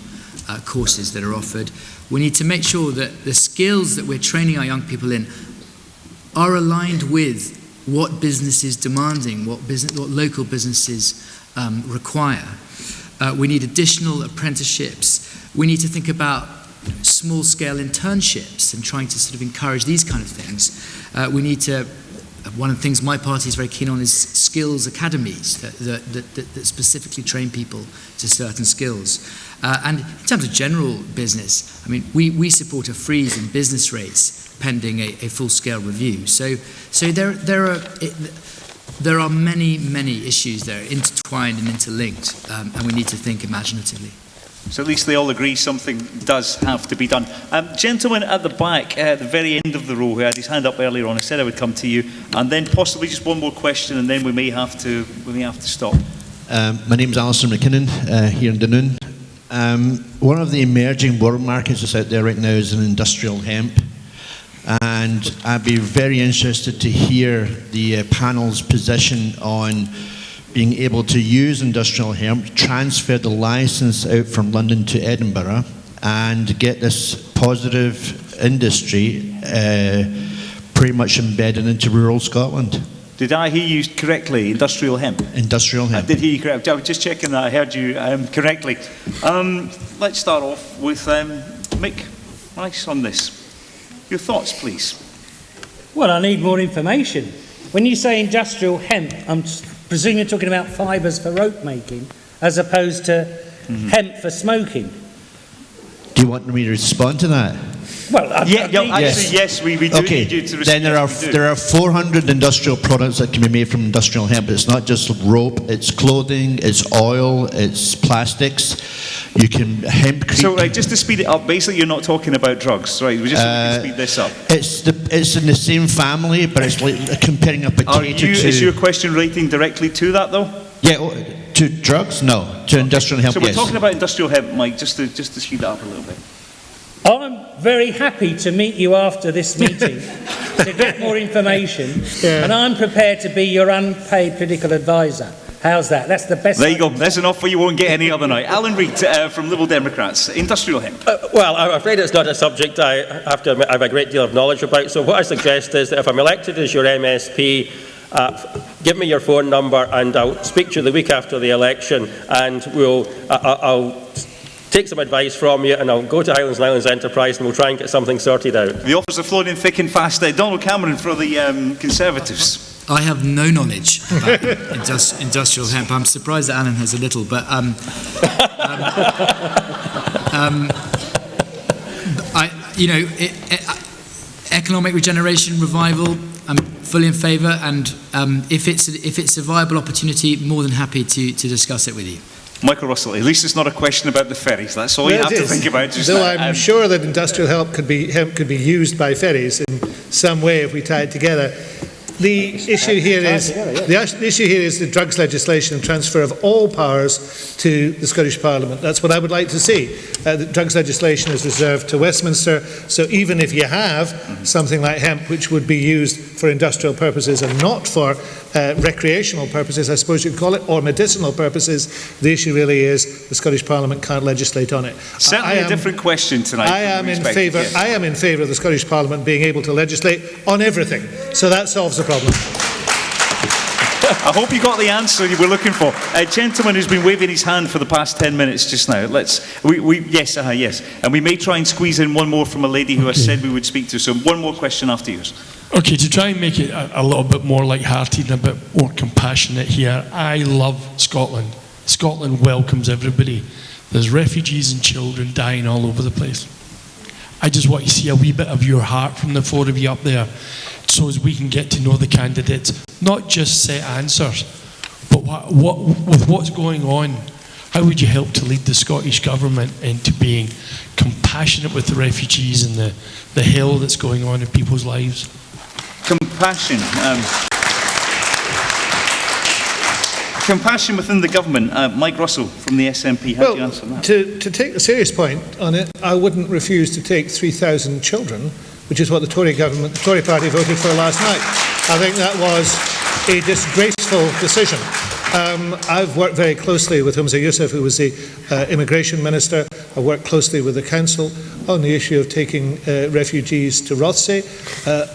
courses that are offered. We need to make sure that the skills that we're training our young people in are aligned with what business is demanding, what local businesses require. We need additional apprenticeships. We need to think about small-scale internships and trying to sort of encourage these kind of things. We need to, one of the things my party is very keen on is skills academies that specifically train people to certain skills. And in terms of general business, I mean, we support a freeze in business rates pending a full-scale review. So there are many issues there, intertwined and interlinked, and we need to think imaginatively. So at least they all agree something does have to be done. Gentleman at the back, at the very end of the row, who had his hand up earlier on, I said I would come to you, and then possibly just one more question, and then we may have to stop. My name's Alison McKinnon, here in Dunoon. One of the emerging world markets that's out there right now is in industrial hemp. And I'd be very interested to hear the panel's position on being able to use industrial hemp, transfer the license out from London to Edinburgh, and get this positive industry pretty much embedded into rural Scotland. Did I hear you correctly? Industrial hemp? Industrial hemp. I did hear you correctly. I was just checking that I heard you correctly. Let's start off with Mick Rice on this. Your thoughts, please. Well, I need more information. When you say industrial hemp, I'm presuming you're talking about fibres for rope making, as opposed to hemp for smoking. Do you want me to respond to that? Well, yes, we do need you to respond. Then there are 400 industrial products that can be made from industrial hemp. It's not just rope, it's clothing, it's oil, it's plastics. You can hempcrete. So, just to speed it up, basically you're not talking about drugs, right? We just speed this up. It's in the same family, but it's like comparing a potato to... Is your question relating directly to that, though? Yeah, to drugs? No, to industrial hemp, So we're yes. talking about industrial hemp, Mike, just to speed that up a little bit. I'm very happy to meet you after this meeting to get more information, and I'm prepared to be your unpaid political advisor. How's that? That's the best. There you go. There's an offer you won't get any other night. Alan Reid from Liberal Democrats. Industrial hemp. Well, I'm afraid it's not a subject I have to admit I have a great deal of knowledge about. So what I suggest is that if I'm elected as your MSP, give me your phone number and I'll speak to you the week after the election, and I'll take some advice from you, and I'll go to Highlands and Islands Enterprise and we'll try and get something sorted out. The offers are flowing in thick and fast. Donald Cameron for the Conservatives. I have no knowledge about industrial hemp. I'm surprised that Alan has a little, but economic regeneration, revival. fully in favour, and if it's a viable opportunity, more than happy to discuss it with you. Michael Russell, at least it's not a question about the ferries. That's all you have to think about just Though now. I'm sure that industrial hemp could be used by ferries in some way if we tie it together. The issue here is the drugs legislation and transfer of all powers to the Scottish Parliament. That's what I would like to see. The drugs legislation is reserved to Westminster, so even if you have something like hemp which would be used for industrial purposes and not for recreational purposes, I suppose you'd call it, or medicinal purposes, the issue really is the Scottish Parliament can't legislate on it. Certainly a different question tonight. I am in favour of the Scottish Parliament being able to legislate on everything, so that solves the problem. I hope you got the answer you were looking for. A gentleman who's been waving his hand for the past 10 minutes just now. Yes. And we may try and squeeze in one more from a lady who has said we would speak to. So one more question after yours. Okay, to try and make it a little bit more light-hearted and a bit more compassionate here, I love Scotland. Scotland welcomes everybody. There's refugees and children dying all over the place. I just want to see a wee bit of your heart from the four of you up there, so as we can get to know the candidates, not just set answers, but with what's going on, how would you help to lead the Scottish Government into being compassionate with the refugees and the hell that's going on in people's lives? Compassion. Compassion within the government. Mike Russell from the SNP, how do you answer that? To take a serious point on it, I wouldn't refuse to take 3,000 children, which is what the Tory party voted for last night. I think that was a disgraceful decision. I've worked very closely with Humza Yousaf, who was the immigration minister. I worked closely with the council on the issue of taking refugees to Rothesay.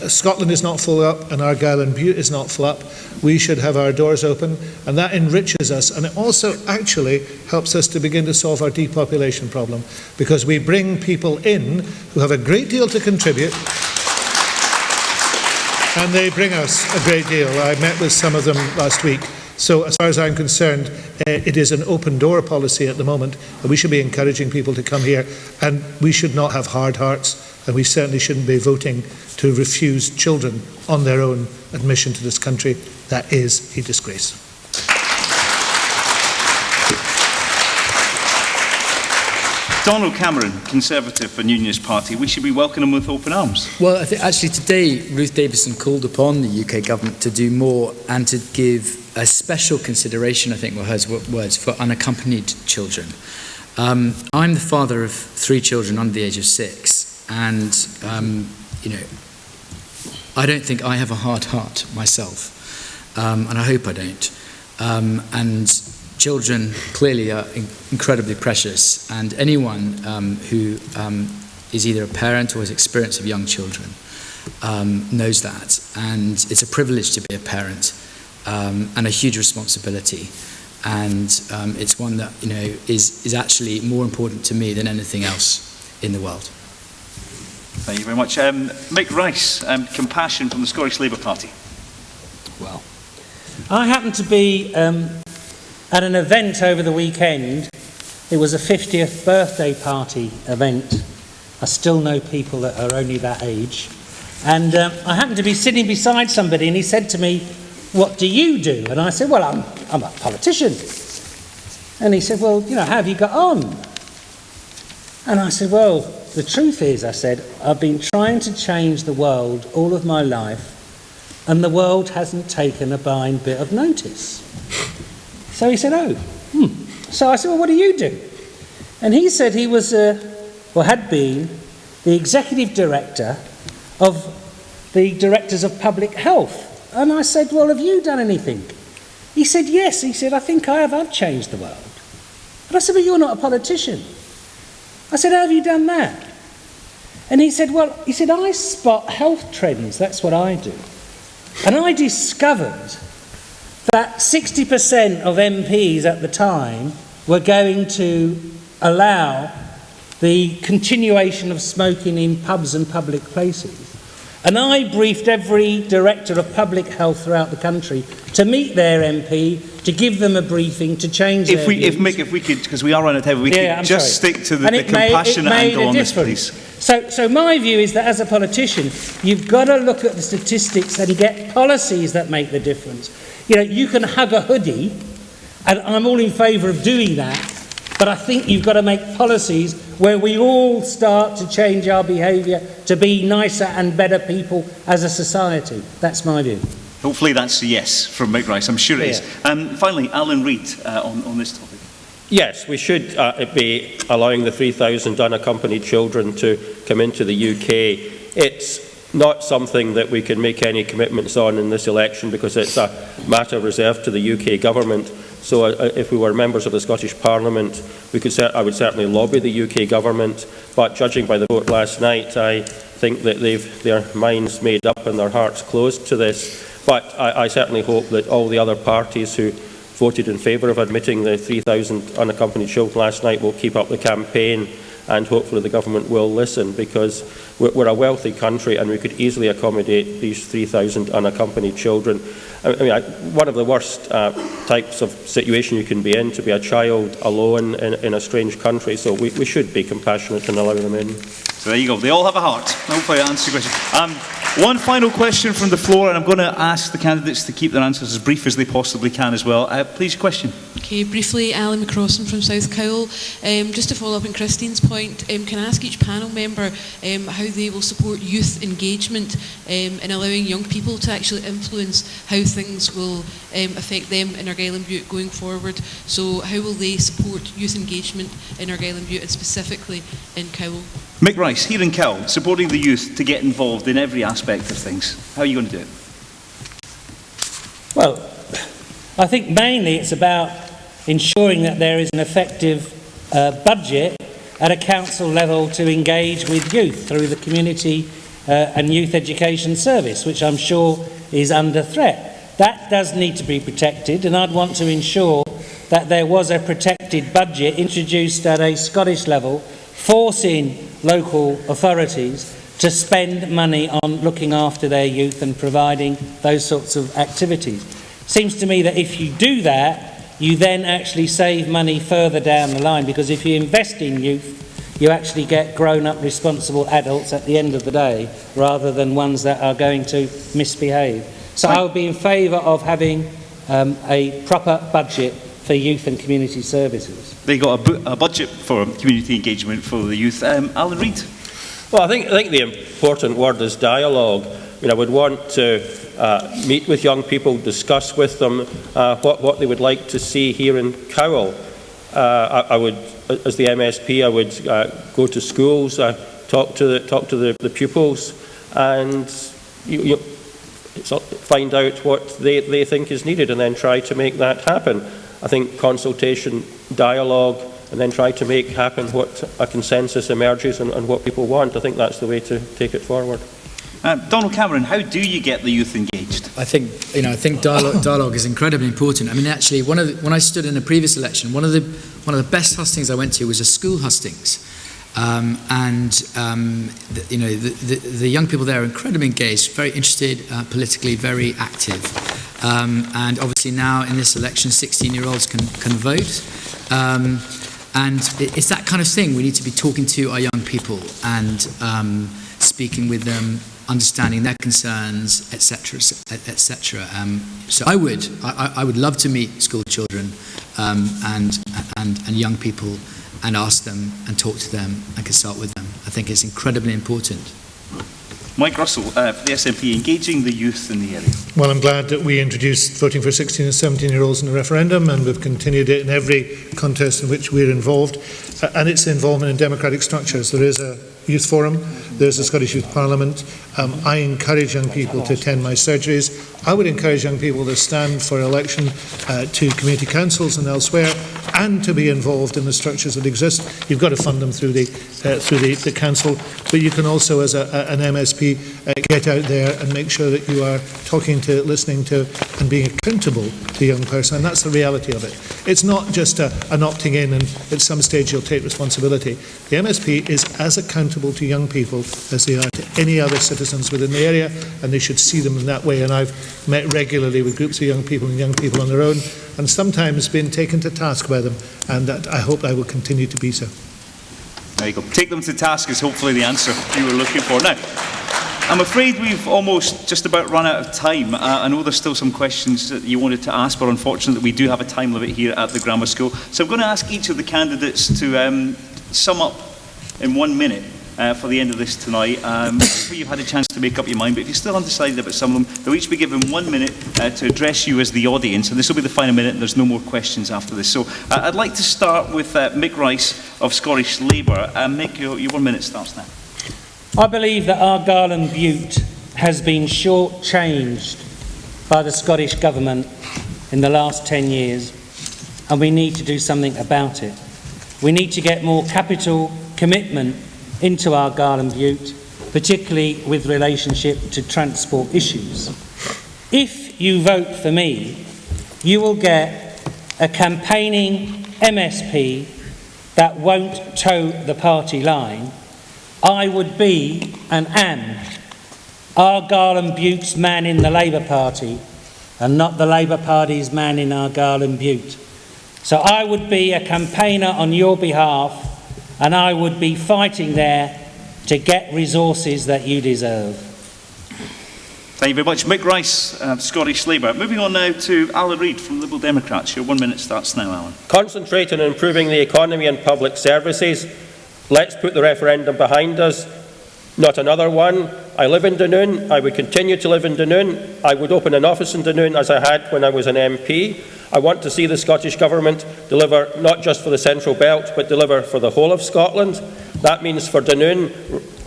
Scotland is not full up and Argyll and Bute is not full up. We should have our doors open, and that enriches us, and it also actually helps us to begin to solve our depopulation problem, because we bring people in who have a great deal to contribute, and they bring us a great deal. I met with some of them last week. So as far as I'm concerned, it is an open door policy at the moment, and we should be encouraging people to come here, and we should not have hard hearts, and we certainly shouldn't be voting to refuse children on their own admission to this country. That is a disgrace. Donald Cameron, Conservative and Unionist Party, we should be welcoming him with open arms. Well, I think actually today Ruth Davidson called upon the UK government to do more and to give a special consideration, I think were her words, for unaccompanied children. I'm the father of 3 children under the age of 6, and I don't think I have a hard heart myself, and I hope I don't. And children clearly are incredibly precious, and anyone who is either a parent or has experience of young children knows that, and it's a privilege to be a parent and a huge responsibility, and it's one that is actually more important to me than anything else in the world. Thank you very much. Mick Rice, Compassion from the Scottish Labour Party. Well, I happened to be at an event over the weekend. It was a 50th birthday party event. I still know people that are only that age. And I happened to be sitting beside somebody, and he said to me, "What do you do?" And I said, "Well, I'm a politician." And he said, "Well, how have you got on?" And I said, "Well, the truth is," I said, "I've been trying to change the world all of my life, and the world hasn't taken a blind bit of notice." So he said, So I said, "Well, what do you do?" And he said he was, had been, the executive director of the Directors of Public Health. And I said, "Well, have you done anything?" He said, "Yes." He said, "I think I have. I've changed the world." And I said, "But you're not a politician." I said, "How have you done that?" And he said, "I spot health trends. That's what I do." And I discovered that 60% of MPs at the time were going to allow the continuation of smoking in pubs and public places. And I briefed every director of public health throughout the country to meet their MP, to give them a briefing, to change their views. If we could, because we are on a table, we could just stick to the compassionate angle on this, please. So my view is that as a politician, you've got to look at the statistics and get policies that make the difference. You know, you can hug a hoodie, and I'm all in favour of doing that, but I think you've got to make policies where we all start to change our behaviour to be nicer and better people as a society. That's my view. Hopefully that's a yes from Mick Rice. I'm sure it is. Finally, Alan Reid on this topic. Yes, we should be allowing the 3,000 unaccompanied children to come into the UK. It's not something that we can make any commitments on in this election because it's a matter reserved to the UK government. So if we were members of the Scottish Parliament, I would certainly lobby the UK government. But judging by the vote last night, I think that their minds made up and their hearts closed to this. But I certainly hope that all the other parties who voted in favour of admitting the 3,000 unaccompanied children last night will keep up the campaign, and hopefully the government will listen, because we're a wealthy country and we could easily accommodate these 3,000 unaccompanied children. One of the worst types of situation you can be in, to be a child alone in a strange country, so we should be compassionate and allow them in. So there you go. They all have a heart. Hopefully I answered your question. One final question from the floor, and I'm going to ask the candidates to keep their answers as brief as they possibly can as well. Please, question. Okay, briefly, Alan McCrossan from South Cowell. Just to follow up on Christine's point, can I ask each panel member how they will support youth engagement in allowing young people to actually influence how things will affect them in Argyll and Bute going forward? So how will they support youth engagement in Argyll and Bute and specifically in Cowell? Mick Rice, here in Cowell, supporting the youth to get involved in every aspect of things. How are you going to do it? Well, I think mainly it's about ensuring that there is an effective budget at a council level to engage with youth through the community and youth education service, which I'm sure is under threat. That does need to be protected, and I'd want to ensure that there was a protected budget introduced at a Scottish level, forcing local authorities to spend money on looking after their youth and providing those sorts of activities. Seems to me that if you do that, you then actually save money further down the line, because if you invest in youth, you actually get grown-up responsible adults at the end of the day, rather than ones that are going to misbehave. So I would be in favour of having a proper budget for youth and community services. They got a budget for community engagement for the youth. Alan Reid. Well, I think the important word is dialogue. I would want to meet with young people, discuss with them what they would like to see here in Cowell. I would, as the MSP, I would go to schools, talk to the pupils, and find out what they think is needed, and then try to make that happen. I think consultation, dialogue, and then try to make happen what a consensus emerges and what people want. I think that's the way to take it forward. Donald Cameron, how do you get the youth engaged? I think dialogue is incredibly important. I mean, actually, when I stood in a previous election, one of the best hustings I went to was a school hustings, the young people there are incredibly engaged, very interested politically, very active, and obviously now in this election, 16-year-olds can vote. And it's that kind of thing. We need to be talking to our young people and speaking with them, understanding their concerns, etc., etc. So I would love to meet school children and young people and ask them and talk to them and consult with them. I think it's incredibly important. Mike Russell, for the SNP, engaging the youth in the area. Well, I'm glad that we introduced voting for 16 and 17-year-olds in the referendum, and we've continued it in every contest in which we're involved. And its involvement in democratic structures. There is a youth forum, there's a Scottish Youth Parliament. I encourage young people to attend my surgeries. I would encourage young people to stand for election to community councils and elsewhere, and to be involved in the structures that exist. You've got to fund them through the council, but you can also, as an MSP, get out there and make sure that you are talking to, listening to, and being accountable to a young person, and that's the reality of it. It's not just an opting in and at some stage you'll take responsibility. The MSP is as accountable to young people as they are to any other citizens within the area, and they should see them in that way. And I've met regularly with groups of young people and young people on their own, and sometimes been taken to task by them, and that I hope I will continue to be so. There you go. Take them to task is hopefully the answer you were looking for. Now, I'm afraid we've almost just about run out of time. I know there's still some questions that you wanted to ask, but unfortunately we do have a time limit here at the grammar school. So I'm going to ask each of the candidates to sum up in 1 minute for the end of this tonight. Hopefully you've had a chance to make up your mind, but if you're still undecided about some of them, they'll each be given 1 minute to address you as the audience, and this will be the final minute and there's no more questions after this. So I'd like to start with Mick Rice of Scottish Labour. Mick, your 1 minute starts now. I believe that Argyll and Bute has been short-changed by the Scottish Government in the last 10 years, and we need to do something about it. We need to get more capital commitment into Argyll and Bute, particularly with relationship to transport issues. If you vote for me, you will get a campaigning MSP that won't toe the party line. I would be and am Argyll and Bute's man in the Labour Party and not the Labour Party's man in Argyll and Bute. So I would be a campaigner on your behalf, and I would be fighting there to get resources that you deserve. Thank you very much. Mick Rice, Scottish Labour. Moving on now to Alan Reid from Liberal Democrats. Your 1 minute starts now, Alan. Concentrate on improving the economy and public services. Let's put the referendum behind us. Not another one. I live in Dunoon. I would continue to live in Dunoon. I would open an office in Dunoon as I had when I was an MP. I want to see the Scottish Government deliver not just for the Central Belt, but deliver for the whole of Scotland. That means for Dunoon,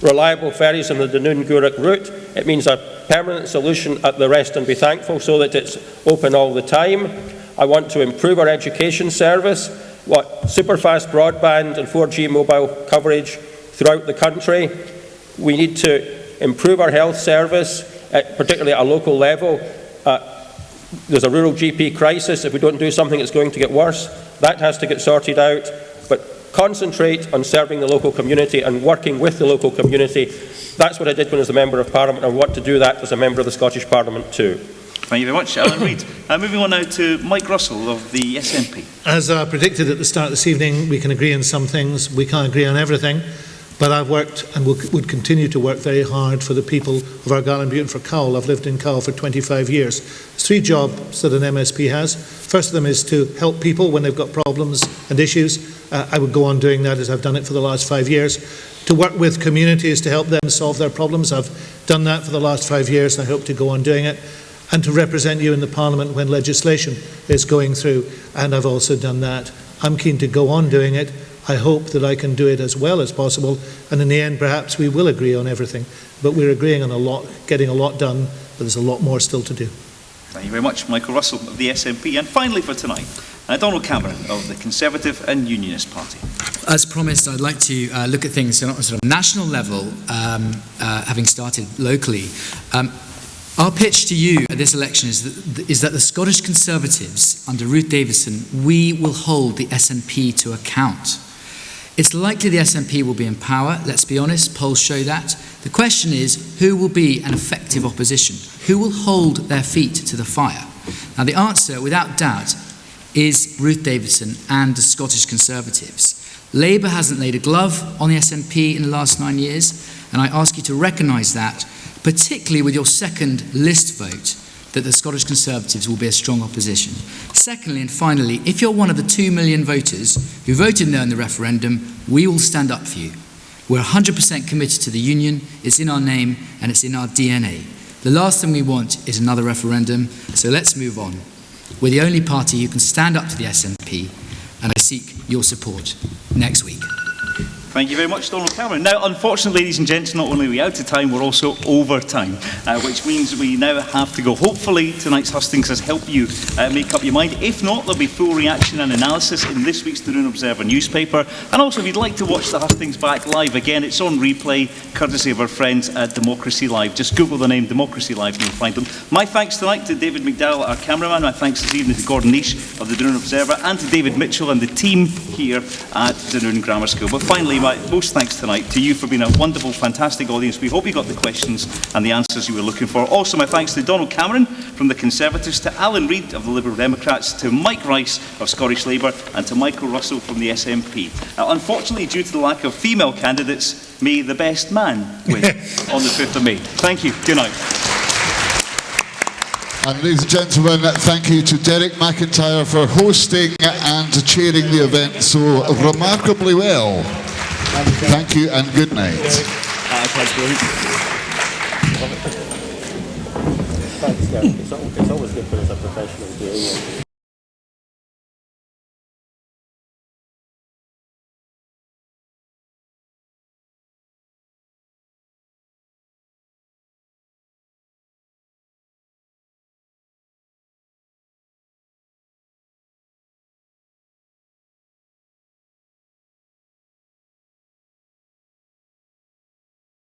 reliable ferries on the Dunoon-Gourock route. It means a permanent solution at the Rest and Be Thankful so that it's open all the time. I want to improve our education service, superfast broadband and 4G mobile coverage throughout the country. We need to improve our health service, particularly at a local level. There's a rural GP crisis. If we don't do something, it's going to get worse. That has to get sorted out. But concentrate on serving the local community and working with the local community. That's what I did when I was a Member of Parliament, and I want to do that as a Member of the Scottish Parliament too. Thank you very much, Alan Reid. Moving on now to Mike Russell of the SNP. As I predicted at the start of this evening, we can agree on some things, we can't agree on everything, but I've worked and would continue to work very hard for the people of Argyll and Bute and for Cowell. I've lived in Cowell for 25 years. There's 3 jobs that an MSP has. First of them is to help people when they've got problems and issues. I would go on doing that as I've done it for the last 5 years. To work with communities to help them solve their problems. I've done that for the last 5 years and I hope to go on doing it. And to represent you in the Parliament when legislation is going through, and I've also done that. I'm keen to go on doing it. I hope that I can do it as well as possible, and in the end perhaps we will agree on everything, but we're agreeing on a lot, getting a lot done, but there's a lot more still to do. Thank you very much, Michael Russell of the SNP. And finally for tonight, Donald Cameron of the Conservative and Unionist Party. As promised, I'd like to look at things on a sort of national level, having started locally. Our pitch to you at this election is that the Scottish Conservatives, under Ruth Davidson, we will hold the SNP to account. It's likely the SNP will be in power, let's be honest, polls show that. The question is, who will be an effective opposition? Who will hold their feet to the fire? Now the answer, without doubt, is Ruth Davidson and the Scottish Conservatives. Labour hasn't laid a glove on the SNP in the last 9 years, and I ask you to recognise that, particularly with your second list vote, that the Scottish Conservatives will be a strong opposition. Secondly and finally, if you're one of the 2 million voters who voted no in the referendum, we will stand up for you. We're 100% committed to the Union, it's in our name and it's in our DNA. The last thing we want is another referendum, so let's move on. We're the only party who can stand up to the SNP, and I seek your support next week. Thank you very much, Donald Cameron. Now, unfortunately, ladies and gents, not only are we out of time, we're also over time, which means we now have to go. Hopefully, tonight's Hustings has helped you make up your mind. If not, there'll be full reaction and analysis in this week's Dunoon Observer newspaper. And also, if you'd like to watch the Hustings back live again, it's on replay, courtesy of our friends at Democracy Live. Just Google the name Democracy Live and you'll find them. My thanks tonight to David McDowell, our cameraman. My thanks this evening to Gordon Nish of the Dunoon Observer and to David Mitchell and the team here at Dunoon Grammar School. But finally, my most thanks tonight to you for being a wonderful, fantastic audience. We hope you got the questions and the answers you were looking for. Also, my thanks to Donald Cameron from the Conservatives, to Alan Reid of the Liberal Democrats, to Mike Rice of Scottish Labour, and to Michael Russell from the SNP. Unfortunately, due to the lack of female candidates, may the best man win on the 5th of May. Thank you. Good night. And ladies and gentlemen, thank you to Derek McIntyre for hosting and chairing the event so remarkably well. Thank you and good night. Thanks, Gary. It's always good for us a professional doing it.